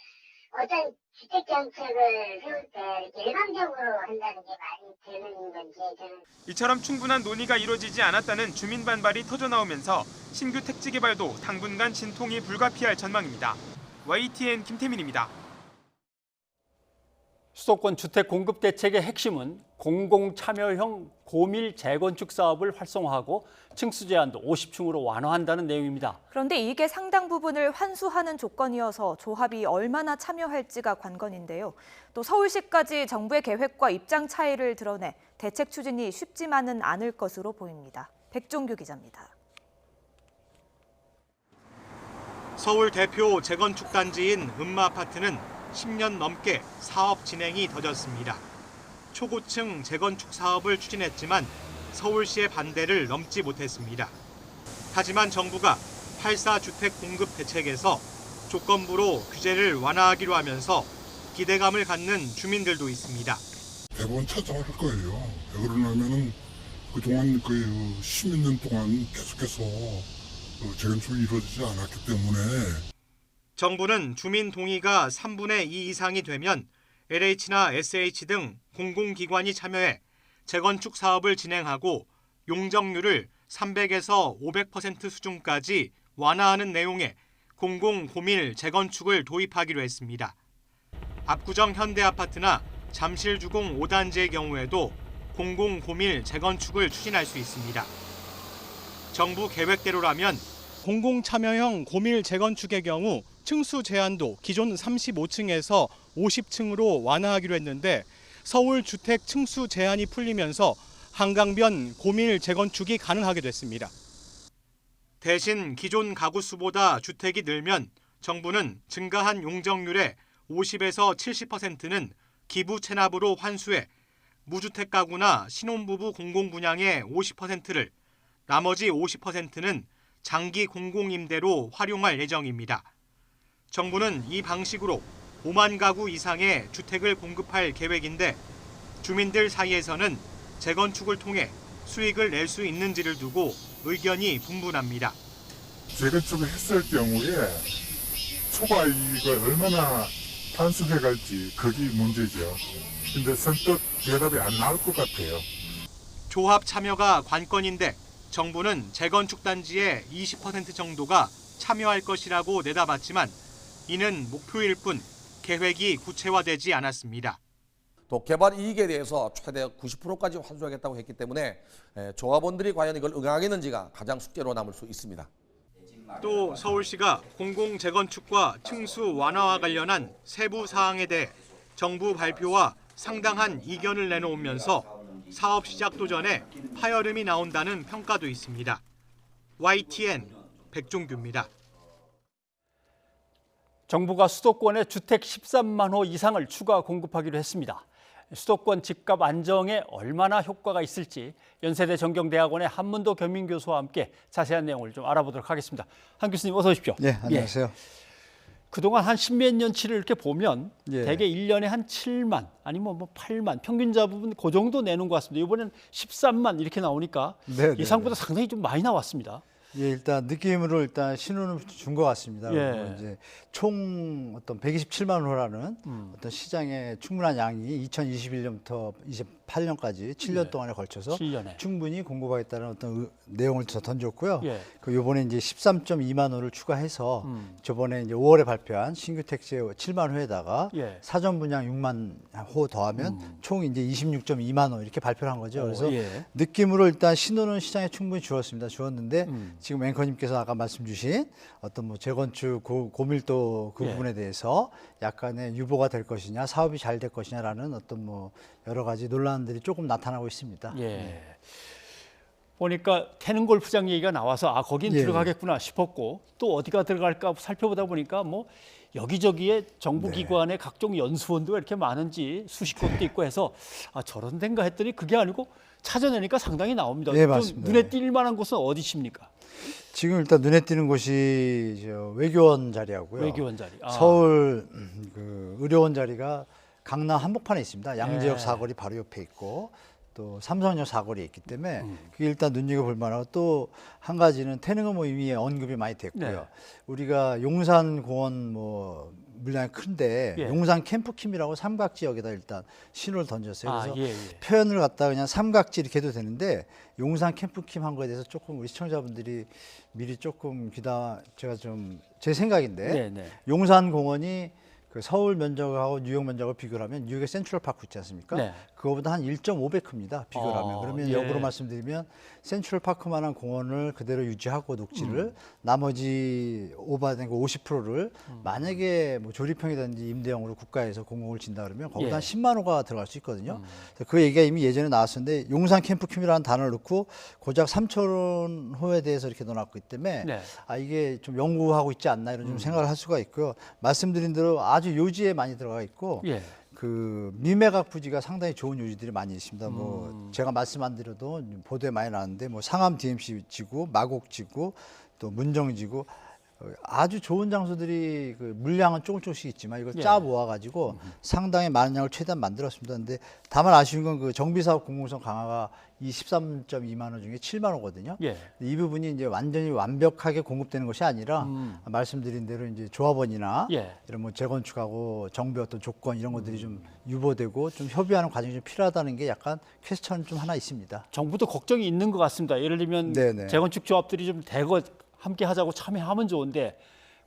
[SPEAKER 14] 어떤 주택 정책을 세울 때 이렇게 일방적으로 한다는 게 말이 되는 건지 저는.
[SPEAKER 10] 이처럼 충분한 논의가 이루어지지 않았다는 주민 반발이 터져나오면서 신규 택지 개발도 당분간 진통이 불가피할 전망입니다. YTN 김태민입니다.
[SPEAKER 1] 수도권 주택 공급 대책의 핵심은 공공참여형 고밀 재건축 사업을 활성화하고 층수 제한도 50층으로 완화한다는 내용입니다.
[SPEAKER 2] 그런데 이게 상당 부분을 환수하는 조건이어서 조합이 얼마나 참여할지가 관건인데요. 또 서울시까지 정부의 계획과 입장 차이를 드러내 대책 추진이 쉽지만은 않을 것으로 보입니다. 백종규 기자입니다.
[SPEAKER 15] 서울 대표 재건축 단지인 음마아파트는 10년 넘게 사업 진행이 더뎠습니다. 초고층 재건축 사업을 추진했지만 서울시의 반대를 넘지 못했습니다. 하지만 정부가 8.4 주택 공급 대책에서 조건부로 규제를 완화하기로 하면서 기대감을 갖는 주민들도 있습니다.
[SPEAKER 16] 대부분 찾아올 거예요. 왜 그러냐면은 그동안 거의 10몇 년 동안 계속해서 재건축이 이루어지지 않았기 때문에.
[SPEAKER 15] 정부는 주민 동의가 3분의 2 이상이 되면 LH나 SH 등 공공기관이 참여해 재건축 사업을 진행하고 용적률을 300에서 500% 수준까지 완화하는 내용의 공공고밀 재건축을 도입하기로 했습니다. 압구정 현대아파트나 잠실주공 5단지의 경우에도 공공고밀 재건축을 추진할 수 있습니다. 정부 계획대로라면 공공참여형 고밀 재건축의 경우 층수 제한도 기존 35층에서 50층으로 완화하기로 했는데 서울 주택 층수 제한이 풀리면서 한강변 고밀 재건축이 가능하게 됐습니다. 대신 기존 가구 수보다 주택이 늘면 정부는 증가한 용적률의 50에서 70%는 기부 체납으로 환수해 무주택 가구나 신혼부부 공공분양의 50%를 나머지 50%는 장기 공공임대로 활용할 예정입니다. 정부는 이 방식으로 5만 가구 이상의 주택을 공급할 계획인데 주민들 사이에서는 재건축을 통해 수익을 낼 수 있는지를 두고 의견이 분분합니다.
[SPEAKER 16] 재건축을 했을 경우에 초과 이익을 얼마나 단순해 갈지 그게 문제죠. 근데 선뜻 대답이 안 나올 것 같아요.
[SPEAKER 15] 조합 참여가 관건인데 정부는 재건축 단지의 20% 정도가 참여할 것이라고 내다봤지만 이는 목표일 뿐 계획이 구체화되지 않았습니다.
[SPEAKER 18] 또 개발 이익에 대해서 최대 90%까지 환수하겠다고 했기 때문에 조합원들이 과연 이걸 응하겠는지가 가장 숙제로 남을 수 있습니다.
[SPEAKER 15] 또 서울시가 공공재건축과 층수 완화와 관련한 세부 사항에 대해 정부 발표와 상당한 이견을 내놓으면서 사업 시작도 전에 파열음이 나온다는 평가도 있습니다. YTN 백종규입니다.
[SPEAKER 1] 정부가 수도권에 주택 13만 호 이상을 추가 공급하기로 했습니다. 수도권 집값 안정에 얼마나 효과가 있을지 연세대 정경대학원의 한문도 겸임 교수와 함께 자세한 내용을 좀 알아보도록 하겠습니다. 한 교수님 어서 오십시오.
[SPEAKER 19] 네, 안녕하세요.
[SPEAKER 1] 그동안 한 10몇 년치를 이렇게 보면 대개 1년에 한 7만 아니면 뭐 8만 평균 잡으면 그 정도 내는 것 같습니다. 이번에는 13만 이렇게 나오니까 예상보다 상당히 좀 많이 나왔습니다.
[SPEAKER 17] 예, 일단 느낌으로 일단 신호는 준 것 같습니다.
[SPEAKER 1] 예.
[SPEAKER 17] 그리고 이제 총 어떤 127만 호라는 어떤 시장에 충분한 양이 2021년부터 28년까지 7년 동안에 걸쳐서
[SPEAKER 1] 7년에.
[SPEAKER 17] 충분히 공급하겠다는 어떤 내용을 던졌고요.
[SPEAKER 1] 예.
[SPEAKER 17] 그 요번에 이제 13.2만 호를 추가해서 저번에 이제 5월에 발표한 신규 택지 7만 호에다가
[SPEAKER 1] 예.
[SPEAKER 17] 사전 분양 6만 호 더하면 총 이제 26.2만 호 이렇게 발표를 한 거죠. 그래서
[SPEAKER 1] 예.
[SPEAKER 17] 느낌으로 일단 신호는 시장에 충분히 주었는데 지금 앵커님께서 아까 말씀 주신 어떤 뭐 재건축 고밀도 그
[SPEAKER 1] 예.
[SPEAKER 17] 부분에 대해서 약간의 유보가 될 것이냐, 사업이 잘 될 것이냐라는 어떤 뭐 여러 가지 논란들이 조금 나타나고 있습니다.
[SPEAKER 1] 예. 보니까 태릉 골프장 얘기가 나와서 아 거긴
[SPEAKER 17] 예.
[SPEAKER 1] 들어가겠구나 싶었고 또 어디가 들어갈까 살펴보다 보니까 뭐 여기저기에 정부기관의 각종 연수원도 이렇게 많은지 수십 곳도 있고 해서 아 저런 데인가 했더니 그게 아니고 찾아내니까 상당히 나옵니다.
[SPEAKER 17] 네,
[SPEAKER 1] 좀
[SPEAKER 17] 맞습니다.
[SPEAKER 1] 눈에 띌 만한 곳은 어디십니까?
[SPEAKER 17] 지금 일단 눈에 띄는 곳이 저 외교원 자리하고요.
[SPEAKER 1] 외교원 자리. 아.
[SPEAKER 17] 서울 그 의료원 자리가 강남 한복판에 있습니다. 양재역
[SPEAKER 1] 네.
[SPEAKER 17] 사거리 바로 옆에 있고 또 삼성역 사거리에 있기 때문에 그게 일단 눈여겨볼 만하고 또 한 가지는 태릉은 뭐 이미 언급이 많이 됐고요.
[SPEAKER 1] 네.
[SPEAKER 17] 우리가 용산공원 뭐 물량이 큰데
[SPEAKER 1] 예.
[SPEAKER 17] 용산 캠프킴이라고 삼각지역에다 일단 신호를 던졌어요.
[SPEAKER 1] 아,
[SPEAKER 17] 그래서
[SPEAKER 1] 예, 예.
[SPEAKER 17] 표현을 갖다가 그냥 삼각지 이렇게 해도 되는데 용산 캠프킴 한 거에 대해서 조금 우리 시청자분들이 미리 조금 제가 좀 제 생각인데
[SPEAKER 1] 네, 네.
[SPEAKER 17] 용산공원이 그 서울 면적하고 뉴욕 면적을 비교를 하면 뉴욕의 센트럴파크 있지 않습니까?
[SPEAKER 1] 네.
[SPEAKER 17] 그거보다 한 1.5배 큽니다. 비교를 하면. 그러면
[SPEAKER 1] 예.
[SPEAKER 17] 역으로 말씀드리면 센트럴파크만한 공원을 그대로 유지하고 녹지를 나머지 오버된 거 50%를 만약에 뭐 조립형이든지 임대형으로 국가에서 공공을 진다 그러면 거기다
[SPEAKER 1] 예.
[SPEAKER 17] 한 10만 호가 들어갈 수 있거든요. 그래서 그 얘기가 이미 예전에 나왔었는데 용산 캠프킴이라는 단어를 넣고 고작 3천 호에 대해서 이렇게 넣어놨기 때문에
[SPEAKER 1] 네.
[SPEAKER 17] 아 이게 좀 연구하고 있지 않나 이런 좀 생각을 할 수가 있고요. 말씀드린 대로 아주 요지에 많이 들어가 있고
[SPEAKER 1] 예.
[SPEAKER 17] 그 미매각 부지가 상당히 좋은 요지들이 많이 있습니다. 뭐 제가 말씀 안 드려도 보도에 많이 나왔는데 뭐 상암 DMC 지구, 마곡 지구, 또 문정 지구 아주 좋은 장소들이 그 물량은 조금씩 있지만 이걸
[SPEAKER 1] 예.
[SPEAKER 17] 짜 모아가지고 상당히 많은 양을 최대한 만들었습니다. 근데 다만 아쉬운 건 그 정비사업 공공성 강화가 이 13.2만 호 중에 7만 호거든요.
[SPEAKER 1] 예.
[SPEAKER 17] 이 부분이 이제 완전히 완벽하게 공급되는 것이 아니라 말씀드린 대로 이제 조합원이나
[SPEAKER 1] 예.
[SPEAKER 17] 이런 뭐 재건축하고 정부의 어떤 조건 이런 것들이 좀 유보되고 좀 협의하는 과정이 좀 필요하다는 게 약간 퀘스천 좀 하나 있습니다.
[SPEAKER 1] 정부도 걱정이 있는 것 같습니다. 예를 들면
[SPEAKER 17] 네네.
[SPEAKER 1] 재건축 조합들이 좀 대거 함께 하자고 참여하면 좋은데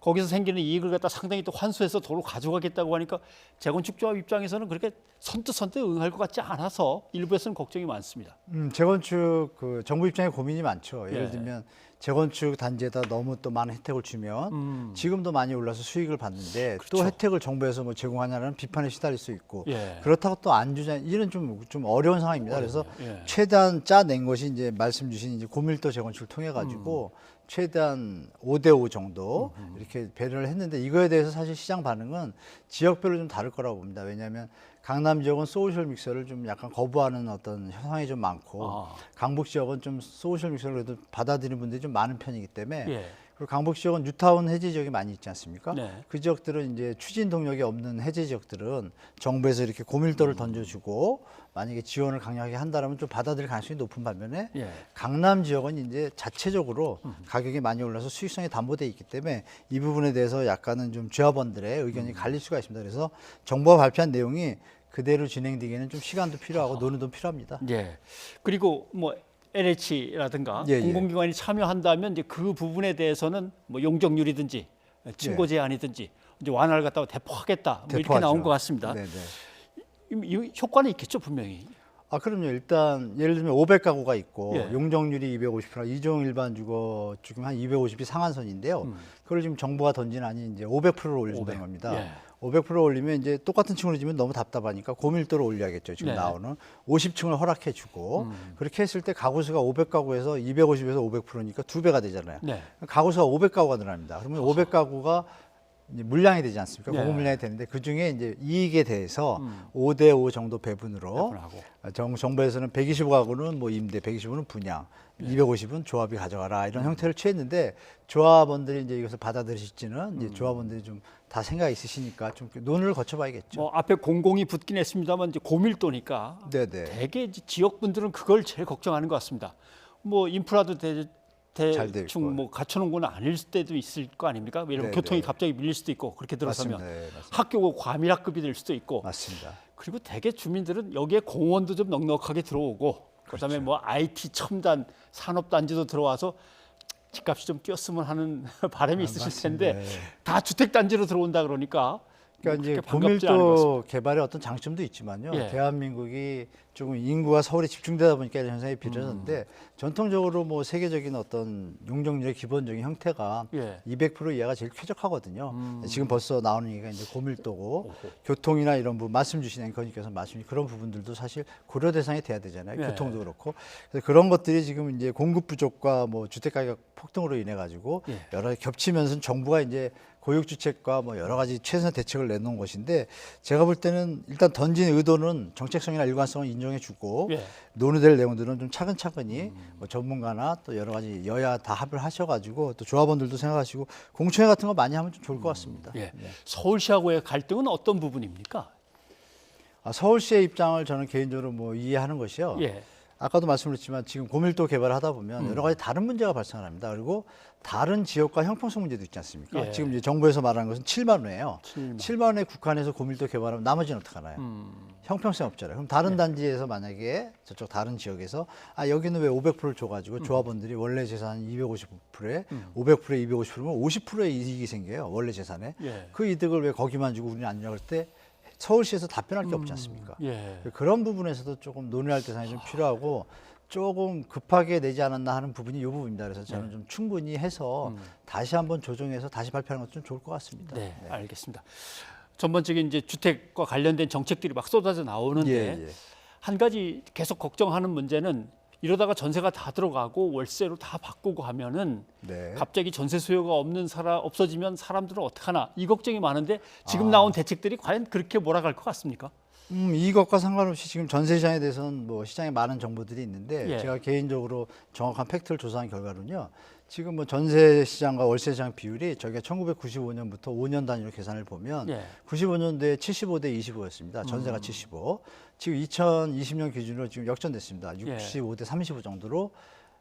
[SPEAKER 1] 거기서 생기는 이익을 갖다 상당히 또 환수해서 도로 가져가겠다고 하니까 재건축 조합 입장에서는 그렇게 선뜻 응할 것 같지 않아서 일부에서는 걱정이 많습니다.
[SPEAKER 17] 재건축 그 정부 입장에 고민이 많죠. 예를
[SPEAKER 1] 예.
[SPEAKER 17] 들면 재건축 단지에다 너무 또 많은 혜택을 주면 지금도 많이 올라서 수익을 받는데
[SPEAKER 1] 그렇죠.
[SPEAKER 17] 또 혜택을 정부에서 뭐 제공하냐는 비판에 시달릴 수 있고
[SPEAKER 1] 예.
[SPEAKER 17] 그렇다고 또 안 주냐 이런 좀 어려운 상황입니다. 그래서
[SPEAKER 1] 예.
[SPEAKER 17] 최대한 짜낸 것이 이제 말씀 주신 이제 고밀도 재건축을 통해 가지고 최대한 5대5 정도 이렇게 배려를 했는데 이거에 대해서 사실 시장 반응은 지역별로 좀 다를 거라고 봅니다. 왜냐하면 강남 지역은 소셜 믹서를 좀 약간 거부하는 어떤 현상이 좀 많고 강북 지역은 좀 소셜 믹서를 그래도 받아들이는 분들이 좀 많은 편이기 때문에
[SPEAKER 1] 예.
[SPEAKER 17] 그리고 강북 지역은 뉴타운 해제 지역이 많이 있지 않습니까?
[SPEAKER 1] 네.
[SPEAKER 17] 그 지역들은 이제 추진 동력이 없는 해제 지역들은 정부에서 이렇게 고밀도를 던져주고 만약에 지원을 강력하게 한다면 좀 받아들일 가능성이 높은 반면에
[SPEAKER 1] 예.
[SPEAKER 17] 강남 지역은 이제 자체적으로 가격이 많이 올라서 수익성이 담보돼 있기 때문에 이 부분에 대해서 약간은 좀 조합원들의 의견이 갈릴 수가 있습니다. 그래서 정부가 발표한 내용이 그대로 진행되기에는 좀 시간도 필요하고 노력도 필요합니다.
[SPEAKER 1] 예. 그리고 뭐 LH라든가
[SPEAKER 17] 예, 예.
[SPEAKER 1] 공공기관이 참여한다면 이제 그 부분에 대해서는 뭐 용적률이든지 층고 제한이든지 이제 완화를 갖다가 대폭하겠다 뭐 이렇게
[SPEAKER 17] 대폭하죠.
[SPEAKER 1] 나온 것 같습니다.
[SPEAKER 17] 네네.
[SPEAKER 1] 이 효과는 있겠죠 분명히.
[SPEAKER 17] 아 그럼요. 일단 예를 들면 500가구가 있고
[SPEAKER 1] 예.
[SPEAKER 17] 용적률이 250%, 이종 일반 주거 지금 한 250이 상한선인데요. 그걸 지금 정부가 던진 안이 이제 500%를 올려준다는 겁니다.
[SPEAKER 1] 예.
[SPEAKER 17] 500% 올리면 이제 똑같은 층으로 지면 너무 답답하니까 고밀도를 올려야겠죠. 지금
[SPEAKER 1] 네.
[SPEAKER 17] 나오는 50층을 허락해주고 그렇게 했을 때 가구 수가 500가구에서 250에서 500%니까 2배가 되잖아요.
[SPEAKER 1] 네.
[SPEAKER 17] 가구 수가 500가구가 늘어납니다. 그러면 500가구가 이제 물량이 되지 않습니까?
[SPEAKER 1] 네.
[SPEAKER 17] 공급 물량이 되는데 그 중에 이제 이익에 대해서 5대5 정도 배분으로 정부에서는 125가구는 뭐 임대, 125는 분양, 250은 조합이 가져가라 이런 형태를 취했는데 조합원들이 이제 이것을 받아들일지는 이제 조합원들이 좀 다 생각이 있으시니까 좀 논의를 거쳐봐야겠죠.
[SPEAKER 1] 뭐 앞에 공공이 붙긴 했습니다만 이제 고밀도니까
[SPEAKER 17] 네네.
[SPEAKER 1] 대개 이제 지역 분들은 그걸 제일 걱정하는 것 같습니다. 뭐 인프라도
[SPEAKER 17] 잘 돼
[SPEAKER 1] 대충
[SPEAKER 17] 있고.
[SPEAKER 1] 뭐 갖춰놓은 건 아닐 때도 있을 거 아닙니까? 왜냐하면
[SPEAKER 17] 네,
[SPEAKER 1] 교통이
[SPEAKER 17] 네.
[SPEAKER 1] 갑자기 밀릴 수도 있고 그렇게 들어서면
[SPEAKER 17] 맞습니다. 네, 맞습니다.
[SPEAKER 1] 학교가 과밀학급이 될 수도 있고.
[SPEAKER 17] 맞습니다.
[SPEAKER 1] 그리고 대개 주민들은 여기에 공원도 좀 넉넉하게 들어오고 그다음에
[SPEAKER 17] 그렇죠.
[SPEAKER 1] 뭐 IT 첨단 산업단지도 들어와서 집값이 좀 뛰었으면 하는 바람이 있으실 텐데
[SPEAKER 17] 맞습니다. 네.
[SPEAKER 1] 다 주택단지로 들어온다 그러니까
[SPEAKER 17] 그러니까
[SPEAKER 1] 뭐
[SPEAKER 17] 이제
[SPEAKER 1] 그렇게 반갑지 않은 것
[SPEAKER 17] 고밀도 개발의 어떤 장점도 있지만요.
[SPEAKER 1] 예.
[SPEAKER 17] 대한민국이 조금 인구가 서울에 집중되다 보니까 이런 현상이 빚어졌는데 전통적으로 뭐 세계적인 어떤 용적률의 기본적인 형태가
[SPEAKER 1] 예.
[SPEAKER 17] 200% 이하가 제일 쾌적하거든요. 지금 벌써 나오는 얘기가 이제 고밀도고 교통이나 이런 부분 말씀 주신 앵커님께서 말씀 그런 부분들도 사실 고려 대상이 돼야 되잖아요.
[SPEAKER 1] 예.
[SPEAKER 17] 교통도 그렇고 그래서 그런 것들이 지금 이제 공급 부족과 뭐 주택 가격 폭등으로 인해 가지고
[SPEAKER 1] 예.
[SPEAKER 17] 여러 가지 겹치면서 정부가 이제 고육주택과 뭐 여러 가지 최선의 대책을 내놓은 것인데 제가 볼 때는 일단 던진 의도는 정책성이나 일관성을 인정해주고
[SPEAKER 1] 예.
[SPEAKER 17] 논의될 내용들은 좀 차근차근히 뭐 전문가나 또 여러 가지 여야 다 합을 하셔가지고 또 조합원들도 생각하시고 공청회 같은 거 많이 하면 좀 좋을 것 같습니다.
[SPEAKER 1] 예. 서울시하고의 갈등은 어떤 부분입니까?
[SPEAKER 17] 서울시의 입장을 저는 개인적으로 뭐 이해하는 것이요.
[SPEAKER 1] 예.
[SPEAKER 17] 아까도 말씀드렸지만 지금 고밀도 개발을 하다 보면 여러 가지 다른 문제가 발생합니다. 그리고 다른 지역과 형평성 문제도 있지 않습니까?
[SPEAKER 1] 예.
[SPEAKER 17] 지금 이제 정부에서 말하는 것은 7만 호예요.
[SPEAKER 1] 7만.
[SPEAKER 17] 7만 원에 국한해서 고밀도 개발하면 나머지는 어떡하나요? 형평성 없잖아요. 그럼 다른 단지에서 만약에 저쪽 다른 지역에서 여기는 왜 500%를 줘가지고 조합원들이 원래 재산 250%에 500%에 250%면 50%의 이익이 생겨요. 원래 재산에.
[SPEAKER 1] 예.
[SPEAKER 17] 그 이득을 왜 거기만 주고 우리는 안 주냐고 할 때 서울시에서 답변할 게 없지 않습니까?
[SPEAKER 1] 예.
[SPEAKER 17] 그런 부분에서도 조금 논의할 대상이 좀 필요하고 조금 급하게 내지 않았나 하는 부분이 이 부분입니다. 그래서 저는 좀 충분히 해서 다시 한번 조정해서 다시 발표하는 것도 좀 좋을 것 같습니다.
[SPEAKER 1] 네, 알겠습니다. 전반적인 이제 주택과 관련된 정책들이 막 쏟아져 나오는데
[SPEAKER 17] 예.
[SPEAKER 1] 한 가지 계속 걱정하는 문제는 이러다가 전세가 다 들어가고 월세로 다 바꾸고 하면은
[SPEAKER 17] 네.
[SPEAKER 1] 갑자기 전세 수요가 없어지면 사람들은 어떡하나 이 걱정이 많은데 지금 나온 대책들이 과연 그렇게 몰아갈 것 같습니까?
[SPEAKER 17] 이것과 상관없이 지금 전세 시장에 대해서는 뭐 시장에 많은 정보들이 있는데
[SPEAKER 1] 예.
[SPEAKER 17] 제가 개인적으로 정확한 팩트를 조사한 결과로는요. 지금 뭐 전세 시장과 월세 시장 비율이 저희가 1995년부터 5년 단위로 계산을 보면
[SPEAKER 1] 예.
[SPEAKER 17] 95년도에 75대 25였습니다. 전세가 75. 지금 2020년 기준으로 지금 역전됐습니다. 65대 35 정도로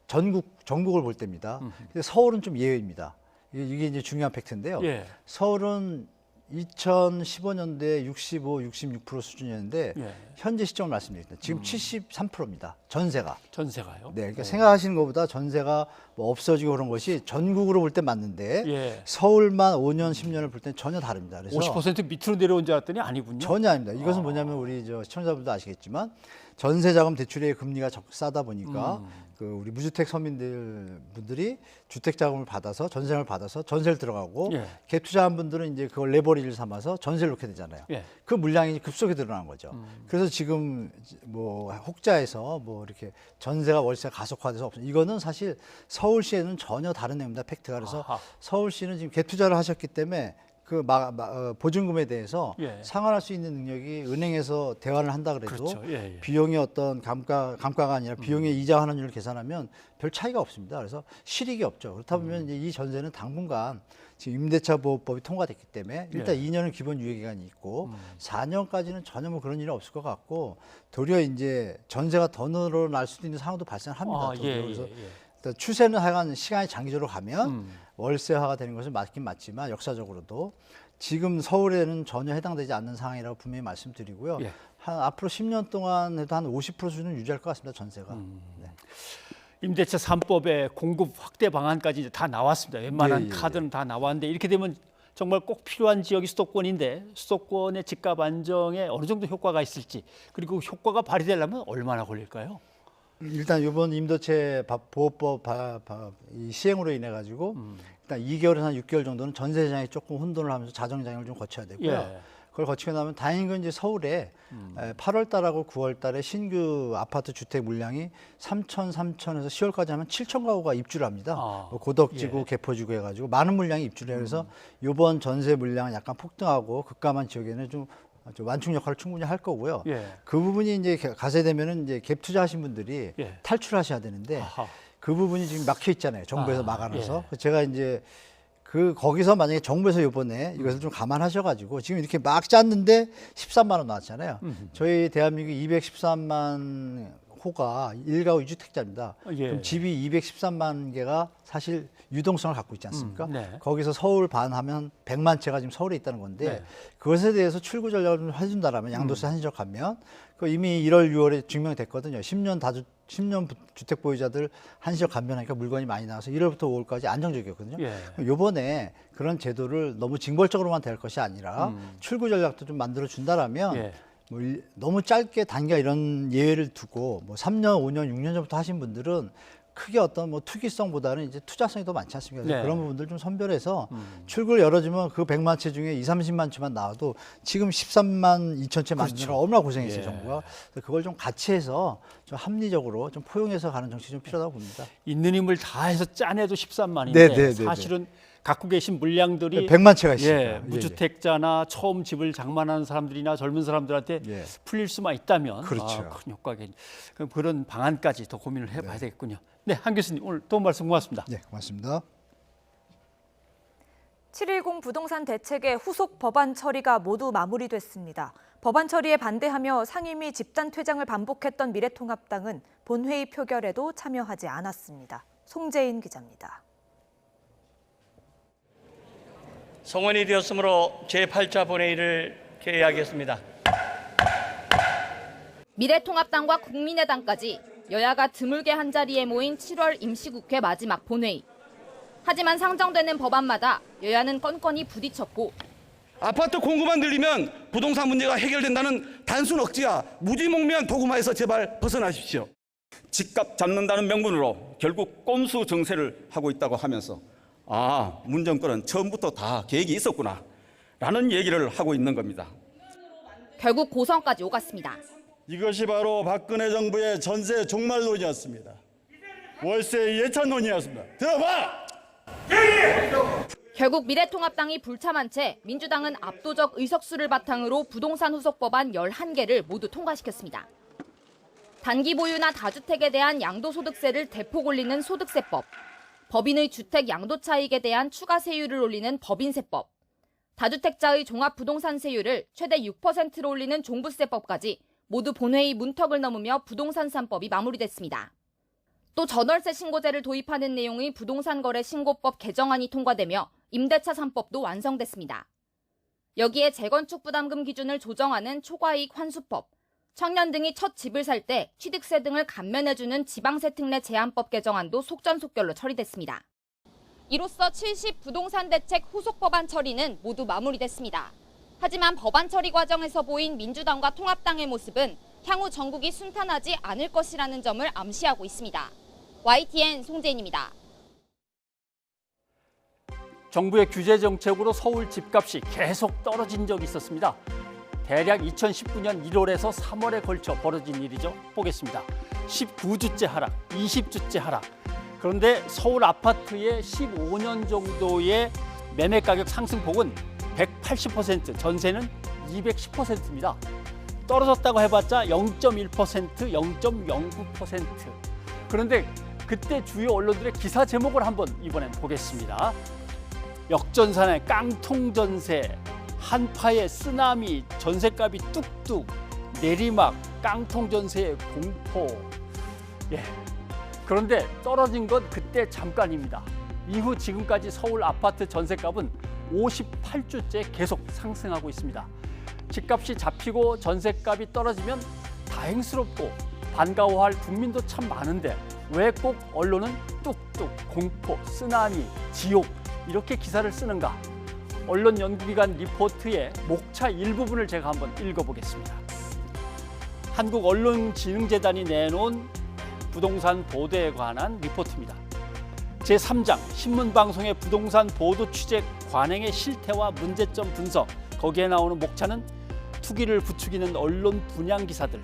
[SPEAKER 17] 전국을 볼 때입니다. 근데 서울은 좀 예외입니다. 이게 이제 중요한 팩트인데요.
[SPEAKER 1] 예.
[SPEAKER 17] 서울은 2015년도에 65, 66% 수준이었는데
[SPEAKER 1] 예.
[SPEAKER 17] 현재 시점을 말씀드립니다. 지금 73%입니다. 전세가요.
[SPEAKER 1] 네.
[SPEAKER 17] 그러니까 생각하시는 것보다 전세가 뭐 없어지고 그런 것이 전국으로 볼 때 맞는데
[SPEAKER 1] 예.
[SPEAKER 17] 서울만 5년, 10년을 볼 때는 전혀 다릅니다. 그래서
[SPEAKER 1] 50% 밑으로 내려온 줄 알았더니 아니군요.
[SPEAKER 17] 전혀 아닙니다. 이것은 뭐냐면 우리 시청자분도 아시겠지만 전세자금 대출의 금리가 싸다 보니까 그 우리 무주택 서민들이 주택 자금을 받아서 전세를 들어가고
[SPEAKER 1] 예.
[SPEAKER 17] 갭 투자한 분들은 이제 그걸 레버리지를 삼아서 전세를 놓게 되잖아요.
[SPEAKER 1] 예.
[SPEAKER 17] 그 물량이 급속히 늘어난 거죠. 그래서 지금 뭐 혹자에서 뭐 이렇게 전세가 월세가 가속화돼서 없어요. 이거는 사실 서울시에는 전혀 다른 내용입니다. 팩트가. 그래서 서울시는 지금 갭 투자를 하셨기 때문에 그 보증금에 대해서
[SPEAKER 1] 예.
[SPEAKER 17] 상환할 수 있는 능력이 은행에서 대환을 한다 그래도
[SPEAKER 1] 그렇죠. 예.
[SPEAKER 17] 비용의 어떤 감가가 아니라 비용의 이자 환원율을 계산하면 별 차이가 없습니다. 그래서 실익이 없죠. 그렇다 보면 이제 이 전세는 당분간 지금 임대차 보호법이 통과됐기 때문에 일단 2년은 기본 유예 기간이 있고 4년까지는 전혀 뭐 그런 일은 없을 것 같고 도리어 이제 전세가 더 늘어날 수도 있는 상황도 발생합니다. 그래서 일단 추세는 하여간 시간이 장기적으로 가면 월세화가 되는 것은 맞긴 맞지만 역사적으로도 지금 서울에는 전혀 해당되지 않는 상황이라고 분명히 말씀드리고요.
[SPEAKER 1] 예.
[SPEAKER 17] 앞으로 10년 동안 해도 한 50% 수준은 유지할 것 같습니다. 전세가. 네.
[SPEAKER 1] 임대차 3법의 공급 확대 방안까지 이제 다 나왔습니다. 웬만한 카드는 다 나왔는데 이렇게 되면 정말 꼭 필요한 지역이 수도권인데 수도권의 집값 안정에 어느 정도 효과가 있을지 그리고 효과가 발휘되려면 얼마나 걸릴까요?
[SPEAKER 17] 일단 이번 임대차 보호법 이 시행으로 인해 가지고 일단 2개월에서 한 6개월 정도는 전세 시장이 조금 혼돈을 하면서 자정 장애를 좀 거쳐야 되고요.
[SPEAKER 1] 예.
[SPEAKER 17] 그걸 거치고 나면 다행인 건 이제 서울에 8월 달하고 9월 달에 신규 아파트 주택 물량이 3천에서 10월까지 하면 7천 가구가 입주를 합니다. 뭐 고덕지구, 개포지구 해가지고 많은 물량이 입주를 해요. 그래서 이번 전세 물량은 약간 폭등하고 급감한 지역에는 좀 완충 역할을 충분히 할 거고요.
[SPEAKER 1] 예.
[SPEAKER 17] 그 부분이 이제 가세되면은 이제 갭 투자하신 분들이
[SPEAKER 1] 예.
[SPEAKER 17] 탈출하셔야 되는데 그 부분이 지금 막혀 있잖아요. 정부에서 막아놔서. 제가 이제 거기서 만약에 정부에서 이번에 이것을 좀 감안하셔가지고 지금 이렇게 막 짰는데 13만 원 나왔잖아요. 저희 대한민국 213만 호가 1가구 2주택자입니다.
[SPEAKER 1] 예.
[SPEAKER 17] 그럼 집이 213만 개가 사실 유동성을 갖고 있지 않습니까?
[SPEAKER 1] 네.
[SPEAKER 17] 거기서 서울 반하면 100만 채가 지금 서울에 있다는 건데
[SPEAKER 1] 네.
[SPEAKER 17] 그것에 대해서 출구 전략을 좀 해준다라면 양도세 한시적하면 그 이미 1월, 6월에 증명됐거든요. 10년 주택 보유자들 한시적 감면하니까 물건이 많이 나와서 1월부터 5월까지 안정적이었거든요.
[SPEAKER 1] 예.
[SPEAKER 17] 요번에 그런 제도를 너무 징벌적으로만 될 것이 아니라 출구 전략도 좀 만들어 준다라면
[SPEAKER 1] 예.
[SPEAKER 17] 뭐 너무 짧게 단기가 이런 예외를 두고 뭐 3년, 5년, 6년 전부터 하신 분들은 크게 어떤 뭐 투기성보다는 이제 투자성이 더 많지 않습니까? 그래서
[SPEAKER 1] 네.
[SPEAKER 17] 그런 부분들 좀 선별해서 출구를 열어주면 그 100만 채 중에 30만 채만 나와도 지금 13만 2천 채 만드느라
[SPEAKER 1] 그렇죠.
[SPEAKER 17] 얼마나 고생했어요,
[SPEAKER 1] 예.
[SPEAKER 17] 정부가. 그래서 그걸 좀 같이 해서 좀 합리적으로 좀 포용해서 가는 정책이 좀 필요하다고 봅니다.
[SPEAKER 1] 있는 힘을 다해서 짜내도 13만인데
[SPEAKER 17] 네, 네, 네,
[SPEAKER 1] 사실은 갖고 계신 물량들이
[SPEAKER 17] 100만 채가 있습니다.
[SPEAKER 1] 예, 무주택자나 처음 집을 장만하는 사람들이나 젊은 사람들한테
[SPEAKER 17] 예.
[SPEAKER 1] 풀릴 수만 있다면
[SPEAKER 17] 그렇죠.
[SPEAKER 1] 큰 효과겠. 그런 방안까지 더 고민을 해봐야 되겠군요. 네, 한 교수님 오늘 도움 말씀 고맙습니다.
[SPEAKER 17] 네, 고맙습니다.
[SPEAKER 2] 7.10 부동산 대책의 후속 법안 처리가 모두 마무리됐습니다. 법안 처리에 반대하며 상임위 집단 퇴장을 반복했던 미래통합당은 본회의 표결에도 참여하지 않았습니다. 송재인 기자입니다.
[SPEAKER 19] 성원이 되었으므로 제8차 본회의를 개회하겠습니다.
[SPEAKER 20] 미래통합당과 국민의당까지 여야가 드물게 한자리에 모인 7월 임시국회 마지막 본회의. 하지만 상정되는 법안마다 여야는 건건이 부딪혔고
[SPEAKER 21] 아파트 공급만 늘리면 부동산 문제가 해결된다는 단순 억지와 무지몽매한 도구마에서 제발 벗어나십시오.
[SPEAKER 22] 집값 잡는다는 명분으로 결국 꼼수 정세를 하고 있다고 하면서 문 정권은 처음부터 다 계획이 있었구나 라는 얘기를 하고 있는 겁니다.
[SPEAKER 20] 결국 고성까지 오갔습니다.
[SPEAKER 24] 이것이 바로 박근혜 정부의 전세 종말론이었습니다. 월세 예찬론이었습니다. 들어봐!
[SPEAKER 20] 결국 미래통합당이 불참한 채 민주당은 압도적 의석수를 바탕으로 부동산 후속 법안 11개를 모두 통과시켰습니다. 단기 보유나 다주택에 대한 양도소득세를 대폭 올리는 소득세법, 법인의 주택 양도차익에 대한 추가 세율을 올리는 법인세법, 다주택자의 종합부동산세율을 최대 6%로 올리는 종부세법까지 모두 본회의 문턱을 넘으며 부동산 3법이 마무리됐습니다. 또 전월세 신고제를 도입하는 내용의 부동산거래 신고법 개정안이 통과되며 임대차 3법도 완성됐습니다. 여기에 재건축 부담금 기준을 조정하는 초과이익 환수법, 청년 등이 첫 집을 살 때 취득세 등을 감면해주는 지방세 특례 제한법 개정안도 속전속결로 처리됐습니다. 이로써 70 부동산 대책 후속 법안 처리는 모두 마무리됐습니다. 하지만 법안 처리 과정에서 보인 민주당과 통합당의 모습은 향후 전국이 순탄하지 않을 것이라는 점을 암시하고 있습니다. YTN 송재인입니다.
[SPEAKER 1] 정부의 규제 정책으로 서울 집값이 계속 떨어진 적이 있었습니다. 대략 2019년 1월에서 3월에 걸쳐 벌어진 일이죠. 보겠습니다. 19주째 하락, 20주째 하락. 그런데 서울 아파트의 15년 정도의 매매 가격 상승폭은 180%, 전세는 210%입니다. 떨어졌다고 해봤자 0.1%, 0.09%. 그런데 그때 주요 언론들의 기사 제목을 한번 이번엔 보겠습니다. 역전산의 깡통전세, 한파의 쓰나미, 전세값이 뚝뚝, 내리막, 깡통전세의 공포. 예. 그런데 떨어진 건 그때 잠깐입니다. 이후 지금까지 서울 아파트 전세값은 58주째 계속 상승하고 있습니다. 집값이 잡히고 전세값이 떨어지면 다행스럽고 반가워할 국민도 참 많은데 왜 꼭 언론은 뚝뚝, 공포, 쓰나미, 지옥 이렇게 기사를 쓰는가? 언론 연구기관 리포트의 목차 일부분을 제가 한번 읽어보겠습니다. 한국언론진흥재단이 내놓은 부동산 보도에 관한 리포트입니다. 제3장 신문방송의 부동산 보도 취재 관행의 실태와 문제점 분석, 거기에 나오는 목차는 투기를 부추기는 언론 분양 기사들,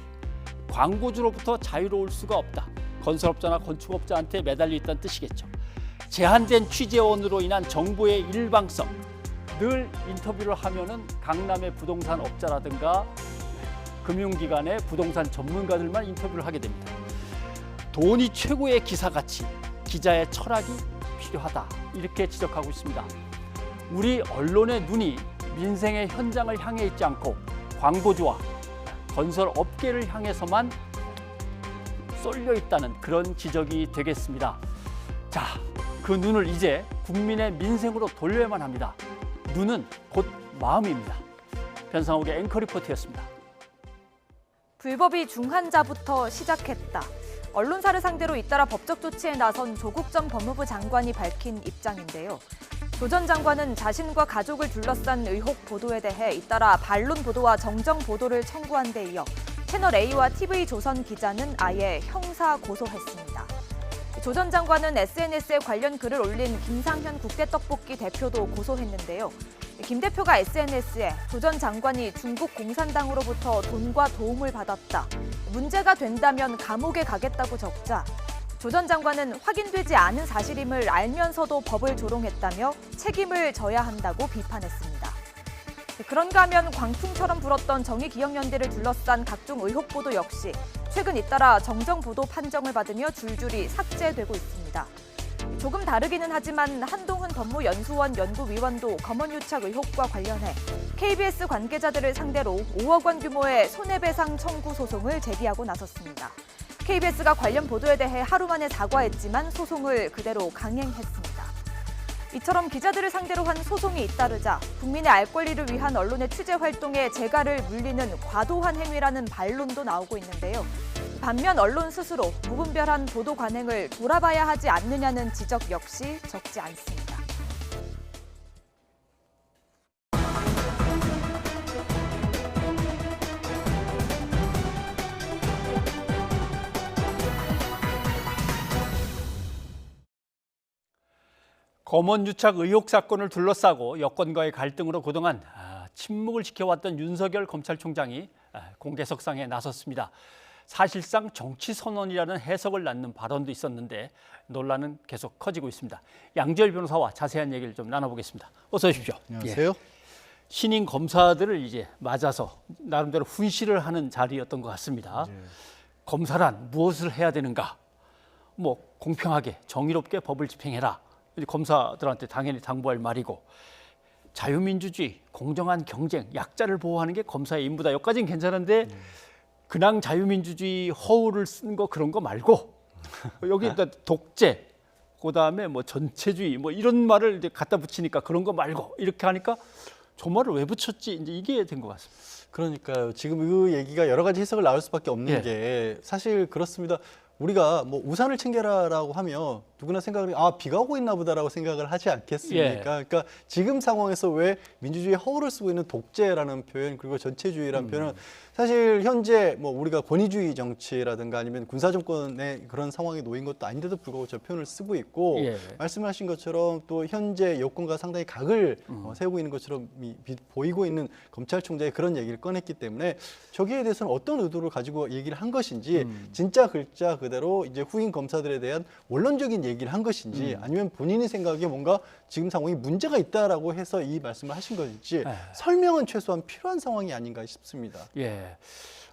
[SPEAKER 1] 광고주로부터 자유로울 수가 없다. 건설업자나 건축업자한테 매달려 있다는 뜻이겠죠. 제한된 취재원으로 인한 정보의 일방성, 늘 인터뷰를 하면은 강남의 부동산 업자라든가 금융기관의 부동산 전문가들만 인터뷰를 하게 됩니다. 돈이 최고의 기사가치, 기자의 철학이 필요하다. 이렇게 지적하고 있습니다. 우리 언론의 눈이 민생의 현장을 향해 있지 않고 광고주와 건설 업계를 향해서만 쏠려 있다는 그런 지적이 되겠습니다. 자, 그 눈을 이제 국민의 민생으로 돌려야만 합니다. 눈은 곧 마음입니다. 변상욱의 앵커 리포트였습니다.
[SPEAKER 2] 불법이 중환자부터 시작했다. 언론사를 상대로 잇따라 법적 조치에 나선 조국 전 법무부 장관이 밝힌 입장인데요. 조 전 장관은 자신과 가족을 둘러싼 의혹 보도에 대해 잇따라 반론 보도와 정정 보도를 청구한 데 이어 채널A와 TV조선 기자는 아예 형사 고소했습니다. 조 전 장관은 SNS에 관련 글을 올린 김상현 국대떡볶이 대표도 고소했는데요. 김 대표가 SNS에 조 전 장관이 중국 공산당으로부터 돈과 도움을 받았다. 문제가 된다면 감옥에 가겠다고 적자 조 전 장관은 확인되지 않은 사실임을 알면서도 법을 조롱했다며 책임을 져야 한다고 비판했습니다. 그런가 하면 광풍처럼 불었던 정의기억연대를 둘러싼 각종 의혹 보도 역시 최근 잇따라 정정 보도 판정을 받으며 줄줄이 삭제되고 있습니다. 조금 다르기는 하지만 한동훈 법무연수원 연구위원도 검언유착 의혹과 관련해 KBS 관계자들을 상대로 5억 원 규모의 손해배상 청구 소송을 제기하고 나섰습니다. KBS가 관련 보도에 대해 하루 만에 사과했지만 소송을 그대로 강행했습니다. 이처럼 기자들을 상대로 한 소송이 잇따르자 국민의 알 권리를 위한 언론의 취재 활동에 재갈을 물리는 과도한 행위라는 반론도 나오고 있는데요. 반면 언론 스스로 무분별한 보도 관행을 돌아봐야 하지 않느냐는 지적 역시 적지 않습니다.
[SPEAKER 1] 검언유착 의혹 사건을 둘러싸고 여권과의 갈등으로 그동안 침묵을 지켜왔던 윤석열 검찰총장이 공개석상에 나섰습니다. 사실상 정치 선언이라는 해석을 낳는 발언도 있었는데 논란은 계속 커지고 있습니다. 양지열 변호사와 자세한 얘기를 좀 나눠보겠습니다. 어서 오십시오.
[SPEAKER 4] 안녕하세요.
[SPEAKER 1] 예. 신임 검사들을 이제 맞아서 나름대로 훈시를 하는 자리였던 것 같습니다. 검사란 무엇을 해야 되는가? 뭐 공평하게 정의롭게 법을 집행해라. 검사들한테 당연히 당부할 말이고 자유민주주의, 공정한 경쟁, 약자를 보호하는 게 검사의 임무다. 여기까지는 괜찮은데 그냥 자유민주주의 허울을 쓴 거 그런 거 말고 여기 일단 독재, 그다음에 뭐 전체주의 뭐 이런 말을 이제 갖다 붙이니까 그런 거 말고 이렇게 하니까 저 말을 왜 붙였지? 이제 이게 된 것 같습니다.
[SPEAKER 4] 그러니까요. 지금 그 얘기가 여러 가지 해석을 나올 수밖에 없는 게 사실 그렇습니다. 우리가 뭐 우산을 챙겨라라고 하면 누구나 생각을 비가 오고 있나 보다라고 생각을 하지 않겠습니까? 그러니까 지금 상황에서 왜 민주주의 허울을 쓰고 있는 독재라는 표현 그리고 전체주의라는 표현은 사실 현재 뭐 우리가 권위주의 정치라든가 아니면 군사 정권의 그런 상황에 놓인 것도 아닌데도 불구하고 저 표현을 쓰고 있고 말씀하신 것처럼 또 현재 여권과 상당히 각을 세우고 있는 것처럼 보이고 있는 검찰총장이 그런 얘기를 꺼냈기 때문에 저기에 대해서는 어떤 의도를 가지고 얘기를 한 것인지 진짜 글자 그대로 이제 후임 검사들에 대한 원론적인 얘기를 한 것인지 아니면 본인이 생각에 뭔가 지금 상황이 문제가 있다라고 해서 이 말씀을 하신 것인지 설명은 최소한 필요한 상황이 아닌가 싶습니다.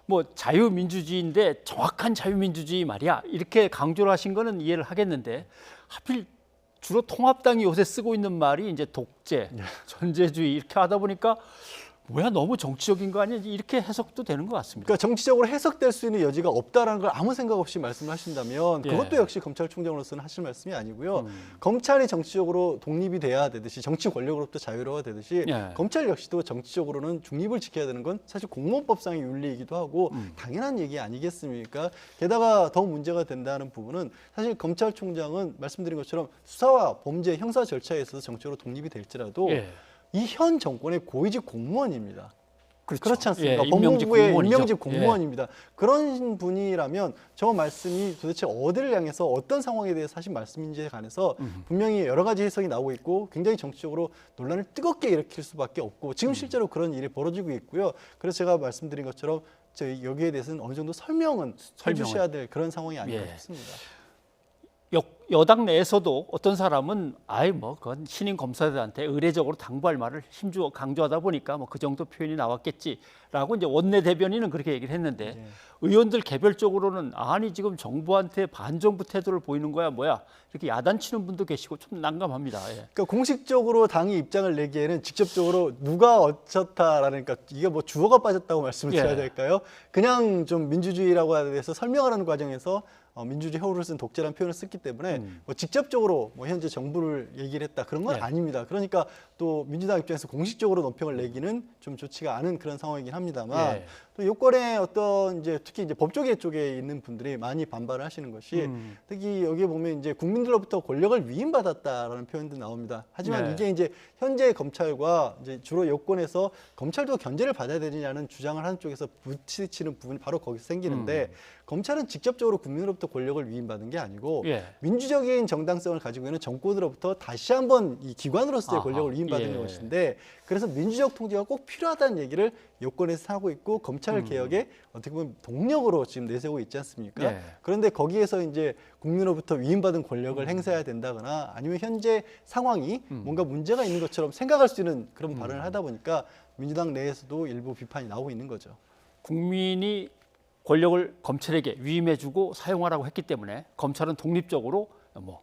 [SPEAKER 1] 뭐 자유민주주의인데 정확한 자유민주주의 말이야 이렇게 강조를 하신 거는 이해를 하겠는데 하필 주로 통합당이 요새 쓰고 있는 말이 이제 독재, 전제주의 이렇게 하다 보니까 뭐야 너무 정치적인 거 아니야 이렇게 해석도 되는 것 같습니다.
[SPEAKER 4] 그러니까 정치적으로 해석될 수 있는 여지가 없다라는 걸 아무 생각 없이 말씀을 하신다면 그것도 역시 검찰총장으로서는 하실 말씀이 아니고요. 검찰이 정치적으로 독립이 돼야 되듯이 정치 권력으로부터 자유로워야 되듯이 검찰 역시도 정치적으로는 중립을 지켜야 되는 건 사실 공무원법상의 윤리이기도 하고 당연한 얘기 아니겠습니까? 게다가 더 문제가 된다는 부분은 사실 검찰총장은 말씀드린 것처럼 수사와 범죄 형사 절차에 있어서 정치적으로 독립이 될지라도 이 현 정권의 고위직 공무원입니다. 그렇지 않습니까? 법무부의 임명직 공무원입니다. 그런 분이라면 저 말씀이 도대체 어디를 향해서 어떤 상황에 대해서 하신 말씀인지에 관해서 분명히 여러 가지 해석이 나오고 있고 굉장히 정치적으로 논란을 뜨겁게 일으킬 수밖에 없고 지금 실제로 그런 일이 벌어지고 있고요. 그래서 제가 말씀드린 것처럼 저희 여기에 대해서는 어느 정도 설명은 해주셔야 될 그런 상황이 아닌가 싶습니다.
[SPEAKER 1] 여당 내에서도 어떤 사람은 그건 신임 검사들한테 의례적으로 당부할 말을 힘주어 강조하다 보니까 뭐 그 정도 표현이 나왔겠지라고 이제 원내 대변인은 그렇게 얘기를 했는데 의원들 개별적으로는 아니 지금 정부한테 반정부 태도를 보이는 거야 뭐야 이렇게 야단치는 분도 계시고 좀 난감합니다.
[SPEAKER 4] 그러니까 공식적으로 당이 입장을 내기에는 직접적으로 누가 어쩌다라는 그러니까 이게 뭐 주어가 빠졌다고 말씀을 드려야 될까요? 그냥 좀 민주주의라고 해서 설명하는 과정에서 민주주의 허울을 쓴 독재라는 표현을 썼기 때문에 뭐 직접적으로 뭐 현재 정부를 얘기를 했다 그런 건 아닙니다. 그러니까 또 민주당 입장에서 공식적으로 논평을 내기는 좀 좋지가 않은 그런 상황이긴 합니다만 또 요건에 어떤 이제 특히 이제 법조계 쪽에 있는 분들이 많이 반발을 하시는 것이 특히 여기에 보면 이제 국민들로부터 권력을 위임받았다라는 표현도 나옵니다. 하지만 이게 이제 현재 검찰과 이제 주로 여권에서 검찰도 견제를 받아야 되느냐는 주장을 하는 쪽에서 부딪히는 부분이 바로 거기서 생기는데 검찰은 직접적으로 국민으로부터 권력을 위임받은 게 아니고 민주적인 정당성을 가지고 있는 정권으로부터 다시 한번 이 기관으로서의 권력을 위임받은 것인데 그래서 민주적 통제가 꼭 필요하다는 얘기를 여권에서 하고 있고 검찰 개혁의 어떻게 보면 동력으로 지금 내세우고 있지 않습니까? 그런데 거기에서 이제 국민으로부터 위임받은 권력을 행사해야 된다거나 아니면 현재 상황이 뭔가 문제가 있는 것처럼 생각할 수 있는 그런 발언을 하다 보니까 민주당 내에서도 일부 비판이 나오고 있는 거죠.
[SPEAKER 1] 국민이 권력을 검찰에게 위임해주고 사용하라고 했기 때문에 검찰은 독립적으로 뭐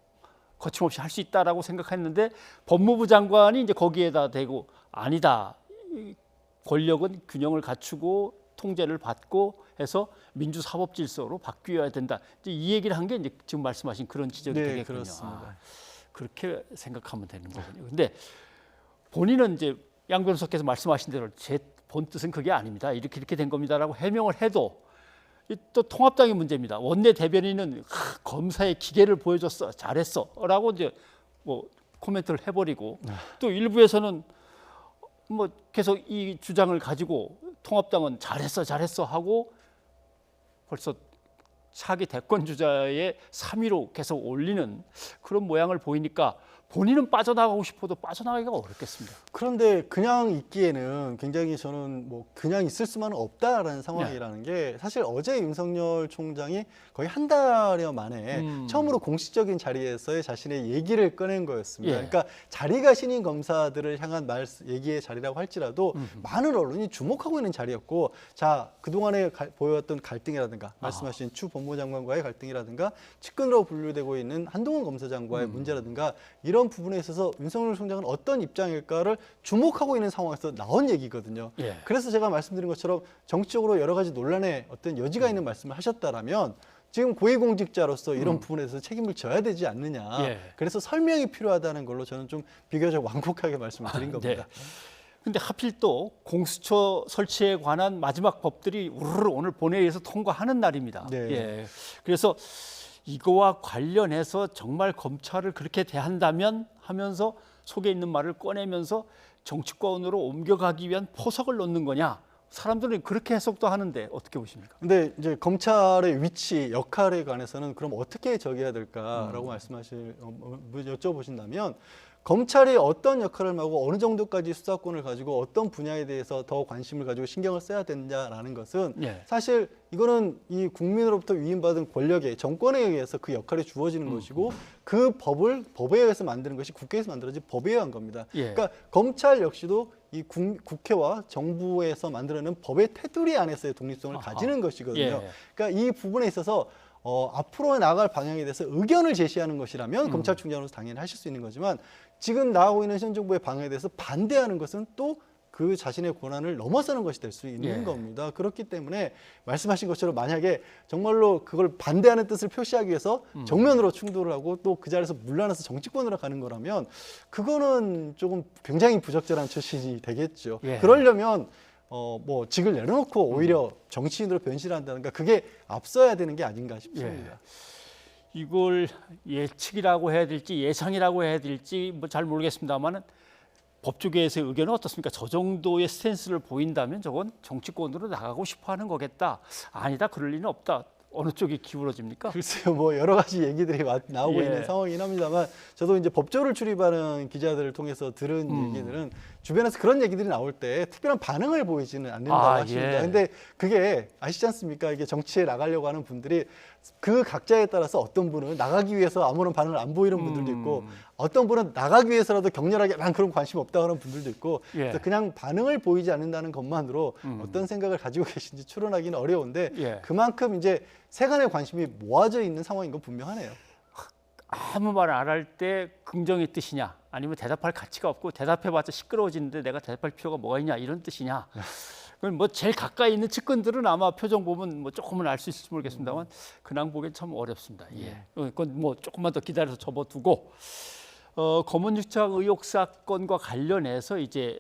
[SPEAKER 1] 거침없이 할 수 있다라고 생각했는데 법무부 장관이 이제 거기에다 대고 아니다. 권력은 균형을 갖추고 통제를 받고 해서 민주사법 질서로 바뀌어야 된다. 이제 이 얘기를 한 게 이제 지금 말씀하신 그런 지적이 되겠군요.
[SPEAKER 4] 그렇습니다.
[SPEAKER 1] 그렇게 생각하면 되는 거군요. 근데 본인은 이제 양 변호사께서 말씀하신 대로 제 본 뜻은 그게 아닙니다. 이렇게 된 겁니다라고 해명을 해도 또 통합당의 문제입니다. 원내 대변인은 검사의 기계를 보여줬어, 잘했어라고 이제 뭐 코멘트를 해버리고 또 일부에서는 뭐 계속 이 주장을 가지고 통합당은 잘했어 하고 벌써 차기 대권 주자의 3위로 계속 올리는 그런 모양을 보이니까 본인은 빠져나가고 싶어도 빠져나가기가 어렵겠습니다.
[SPEAKER 4] 그런데 그냥 있기에는 굉장히 저는 뭐 그냥 있을 수만은 없다라는 상황이라는 게 사실 어제 윤석열 총장이 거의 한 달여 만에 처음으로 공식적인 자리에서의 자신의 얘기를 꺼낸 거였습니다. 그러니까 자리가 신인 검사들을 향한 얘기의 자리라고 할지라도 많은 언론이 주목하고 있는 자리였고 자 그동안에 보여왔던 갈등이라든가 말씀하신 추 법무장관과의 갈등이라든가 측근으로 분류되고 있는 한동훈 검사장과의 문제라든가 이런 부분에 있어서 윤석열 총장은 어떤 입장일까를 주목하고 있는 상황에서 나온 얘기거든요. 그래서 제가 말씀드린 것처럼 정치적으로 여러 가지 논란의 어떤 여지가 있는 말씀을 하셨다라면 지금 고위공직자로서 이런 부분에서 책임을 져야 되지 않느냐. 그래서 설명이 필요하다는 걸로 저는 좀 비교적 완곡하게 말씀을 드린 겁니다.
[SPEAKER 1] 근데 하필 또 공수처 설치에 관한 마지막 법들이 우르르 오늘 본회의에서 통과하는 날입니다. 그래서 이거와 관련해서 정말 검찰을 그렇게 대한다면 하면서 속에 있는 말을 꺼내면서 정치권으로 옮겨가기 위한 포석을 놓는 거냐? 사람들은 그렇게 해석도 하는데 어떻게 보십니까?
[SPEAKER 4] 근데 이제 검찰의 위치, 역할에 관해서는 그럼 어떻게 적용해야 될까라고 여쭤보신다면 검찰이 어떤 역할을 하고 어느 정도까지 수사권을 가지고 어떤 분야에 대해서 더 관심을 가지고 신경을 써야 되느냐라는 것은 사실 이거는 이 국민으로부터 위임받은 권력의 정권에 의해서 그 역할이 주어지는 것이고 그 법에 의해서 만드는 것이 국회에서 만들어진 법에 의한 겁니다. 그러니까 검찰 역시도 이 국회와 정부에서 만들어낸 법의 테두리 안에서의 독립성을 가지는 것이거든요. 그러니까 이 부분에 있어서 앞으로 나아갈 방향에 대해서 의견을 제시하는 것이라면 검찰총장으로서 당연히 하실 수 있는 거지만 지금 나오고 있는 현 정부의 방향에 대해서 반대하는 것은 또 그 자신의 권한을 넘어서는 것이 될 수 있는 겁니다. 그렇기 때문에 말씀하신 것처럼 만약에 정말로 그걸 반대하는 뜻을 표시하기 위해서 정면으로 충돌을 하고 또 그 자리에서 물러나서 정치권으로 가는 거라면 그거는 조금 굉장히 부적절한 처신이 되겠죠. 그러려면 뭐 직을 내려놓고 오히려 정치인으로 변신한다든가 그게 앞서야 되는 게 아닌가 싶습니다.
[SPEAKER 1] 이걸 예측이라고 해야 될지 예상이라고 해야 될지 뭐 잘 모르겠습니다만은 법조계에서의 의견은 어떻습니까? 저 정도의 스탠스를 보인다면 저건 정치권으로 나가고 싶어하는 거겠다. 아니다, 그럴 리는 없다. 어느 쪽이 기울어집니까?
[SPEAKER 4] 글쎄요, 뭐 여러 가지 얘기들이 나오고 있는 상황이긴 합니다만 저도 이제 법조를 출입하는 기자들을 통해서 들은 얘기들은 주변에서 그런 얘기들이 나올 때 특별한 반응을 보이지는 않는다고 하십니다. 근데 그게 아시지 않습니까? 이게 정치에 나가려고 하는 분들이 그 각자에 따라서 어떤 분은 나가기 위해서 아무런 반응을 안 보이는 분들도 있고 어떤 분은 나가기 위해서라도 격렬하게 난 그런 관심 없다 하는 분들도 있고 그래서 그냥 반응을 보이지 않는다는 것만으로 어떤 생각을 가지고 계신지 추론하기는 어려운데 그만큼 이제 세간의 관심이 모아져 있는 상황인 건 분명하네요.
[SPEAKER 1] 아무 말 안 할 때 긍정의 뜻이냐 아니면 대답할 가치가 없고 대답해봤자 시끄러워지는데 내가 대답할 필요가 뭐가 있냐 이런 뜻이냐 그럼 뭐 제일 가까이 있는 측근들은 아마 표정 보면 뭐 조금은 알 수 있을지 모르겠습니다만 근황 보기엔 참 어렵습니다. 예. 그건 뭐 조금만 더 기다려서 접어두고 검은유착 의혹 사건과 관련해서 이제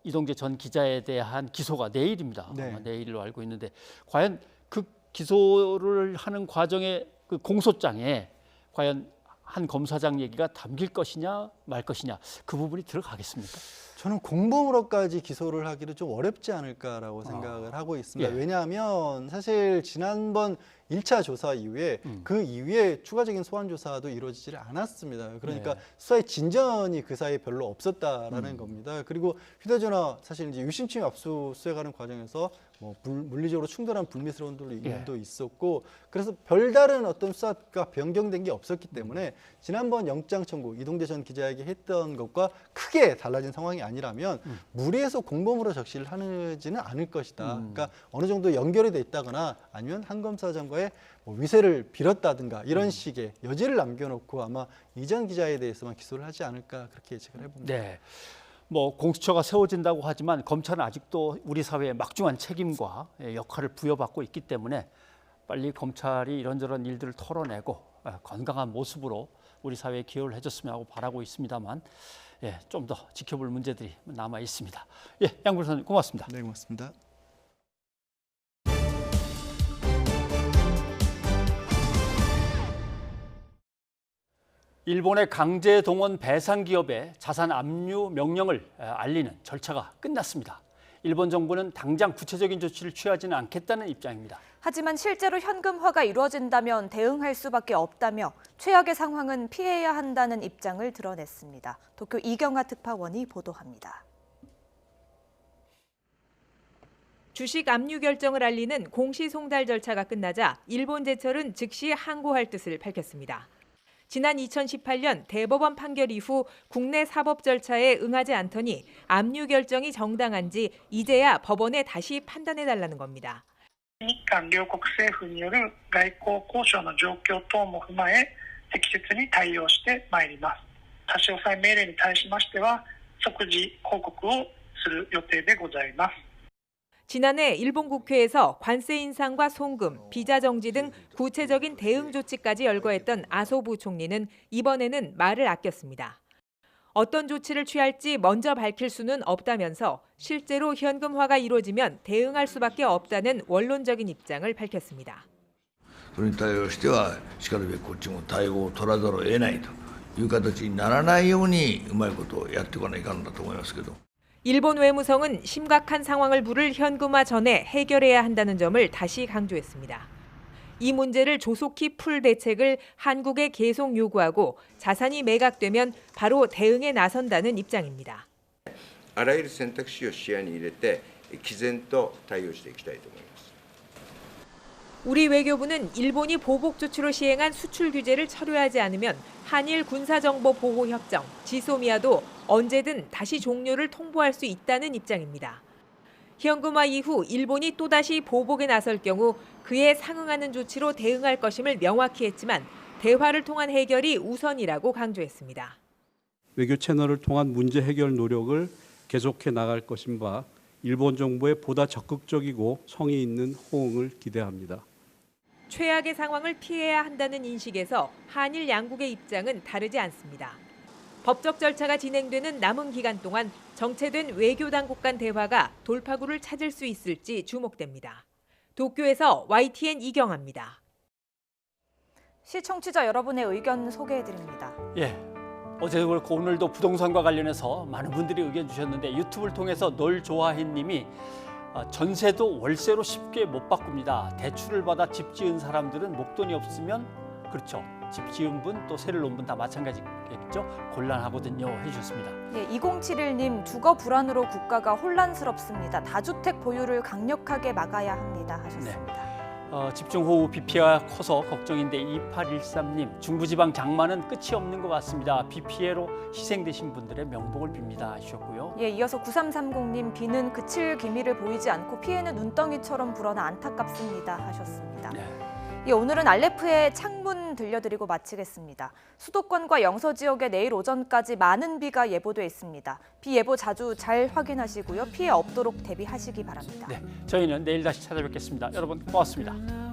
[SPEAKER 1] 이동재 전 기자에 대한 기소가 내일입니다. 아마 내일로 알고 있는데 과연 그 기소를 하는 과정의 그 공소장에 과연 한 검사장 얘기가 담길 것이냐 말 것이냐 그 부분이 들어가겠습니까?
[SPEAKER 4] 저는 공범으로까지 기소를 하기는 좀 어렵지 않을까라고 생각을 하고 있습니다.
[SPEAKER 1] 예.
[SPEAKER 4] 왜냐하면 사실 지난번 1차 조사 이후에 그 이후에 추가적인 소환 조사도 이루어지지 않았습니다. 그러니까 수사의 진전이 그 사이에 별로 없었다라는 겁니다. 그리고 휴대전화 사실 이제 유심칩 압수수색하는 과정에서 뭐 물리적으로 충돌한 불미스러운 일도 있었고 그래서 별다른 어떤 수사가 변경된 게 없었기 때문에 지난번 영장 청구 이동재 전 기자에게 했던 것과 크게 달라진 상황이 아니라면 무리해서 공범으로 적시를 하지는 않을 것이다. 그러니까 어느 정도 연결이 돼 있다거나 아니면 한 검사장과의 뭐 위세를 빌었다든가 이런 식의 여지를 남겨놓고 아마 이 전 기자에 대해서만 기소를 하지 않을까 그렇게 예측을 해봅니다.
[SPEAKER 1] 네. 뭐 공수처가 세워진다고 하지만 검찰은 아직도 우리 사회의 막중한 책임과 역할을 부여받고 있기 때문에 빨리 검찰이 이런저런 일들을 털어내고 건강한 모습으로 우리 사회에 기여를 해줬으면 하고 바라고 있습니다만 좀 더 지켜볼 문제들이 남아 있습니다. 양 변호사님 고맙습니다.
[SPEAKER 4] 네, 고맙습니다.
[SPEAKER 1] 일본의 강제 동원 배상 기업에 자산 압류 명령을 알리는 절차가 끝났습니다. 일본 정부는 당장 구체적인 조치를 취하지는 않겠다는 입장입니다.
[SPEAKER 2] 하지만 실제로 현금화가 이루어진다면 대응할 수밖에 없다며 최악의 상황은 피해야 한다는 입장을 드러냈습니다. 도쿄 이경아 특파원이 보도합니다.
[SPEAKER 3] 주식 압류 결정을 알리는 공시 송달 절차가 끝나자 일본 제철은 즉시 항고할 뜻을 밝혔습니다. 지난 2018년 대법원 판결 이후 국내 사법 절차에 응하지 않더니 압류 결정이 정당한지 이제야 법원에 다시 판단해달라는 겁니다.
[SPEAKER 5] 日韓両国政府による外交交渉の状況等も踏まえ適切に対応してまいります。差し押さえ命令に対しましては即時報告をする予定でございます。
[SPEAKER 3] 지난해 일본 국회에서 관세 인상과 송금, 비자 정지 등 구체적인 대응 조치까지 열거했던 아소부 총리는 이번에는 말을 아꼈습니다. 어떤 조치를 취할지 먼저 밝힐 수는 없다면서 실제로 현금화가 이루어지면 대응할 수밖에 없다는 원론적인 입장을 밝혔습니다.
[SPEAKER 6] それに対応してはしかるべきこっちも対応を取らざるを得ないという形にならないようにうまいことをやっていかないかんだと思いますけど.
[SPEAKER 3] 일본 외무성은 심각한 상황을 부를 현금화 전에 해결해야 한다는 점을 다시 강조했습니다. 이 문제를 조속히 풀 대책을 한국에 계속 요구하고 자산이 매각되면 바로 대응에 나선다는 입장입니다.
[SPEAKER 23] あらゆる選択肢を視野に入れて毅然と対応していきたいと思います.
[SPEAKER 3] 우리 외교부는 일본이 보복 조치로 시행한 수출 규제를 철회하지 않으면 한일 군사정보보호협정, 지소미아도 언제든 다시 종료를 통보할 수 있다는 입장입니다. 현금화 이후 일본이 또다시 보복에 나설 경우 그에 상응하는 조치로 대응할 것임을 명확히 했지만 대화를 통한 해결이 우선이라고 강조했습니다.
[SPEAKER 25] 외교 채널을 통한 문제 해결 노력을 계속해 나갈 것인 바 일본 정부의 보다 적극적이고 성의 있는 호응을 기대합니다.
[SPEAKER 3] 최악의 상황을 피해야 한다는 인식에서 한일 양국의 입장은 다르지 않습니다. 법적 절차가 진행되는 남은 기간 동안 정체된 외교당국 간 대화가 돌파구를 찾을 수 있을지 주목됩니다. 도쿄에서 YTN 이경아입니다.
[SPEAKER 2] 시청취자 여러분의 의견 소개해드립니다.
[SPEAKER 1] 어제도 그렇고 오늘도 부동산과 관련해서 많은 분들이 의견 주셨는데 유튜브를 통해서 널 좋아해 님이 전세도 월세로 쉽게 못 바꿉니다. 대출을 받아 집 지은 사람들은 목돈이 없으면 그렇죠. 집 지은 분 또 세를 놓은 분 다 마찬가지겠죠. 곤란하거든요 해주셨습니다.
[SPEAKER 2] 2071님 주거 불안으로 국가가 혼란스럽습니다. 다주택 보유를 강력하게 막아야 합니다 하셨습니다.
[SPEAKER 1] 집중호우 비 피해가 커서 걱정인데 2813님 중부지방 장마는 끝이 없는 것 같습니다. 비 피해로 희생되신 분들의 명복을 빕니다 하셨고요.
[SPEAKER 2] 이어서 9330님 비는 그칠 기미를 보이지 않고 피해는 눈덩이처럼 불어나 안타깝습니다 하셨습니다. 오늘은 알레프의 창문 들려드리고 마치겠습니다. 수도권과 영서 지역에 내일 오전까지 많은 비가 예보돼 있습니다. 비 예보 자주 잘 확인하시고요. 피해 없도록 대비하시기 바랍니다.
[SPEAKER 1] 네, 저희는 내일 다시 찾아뵙겠습니다. 여러분 고맙습니다.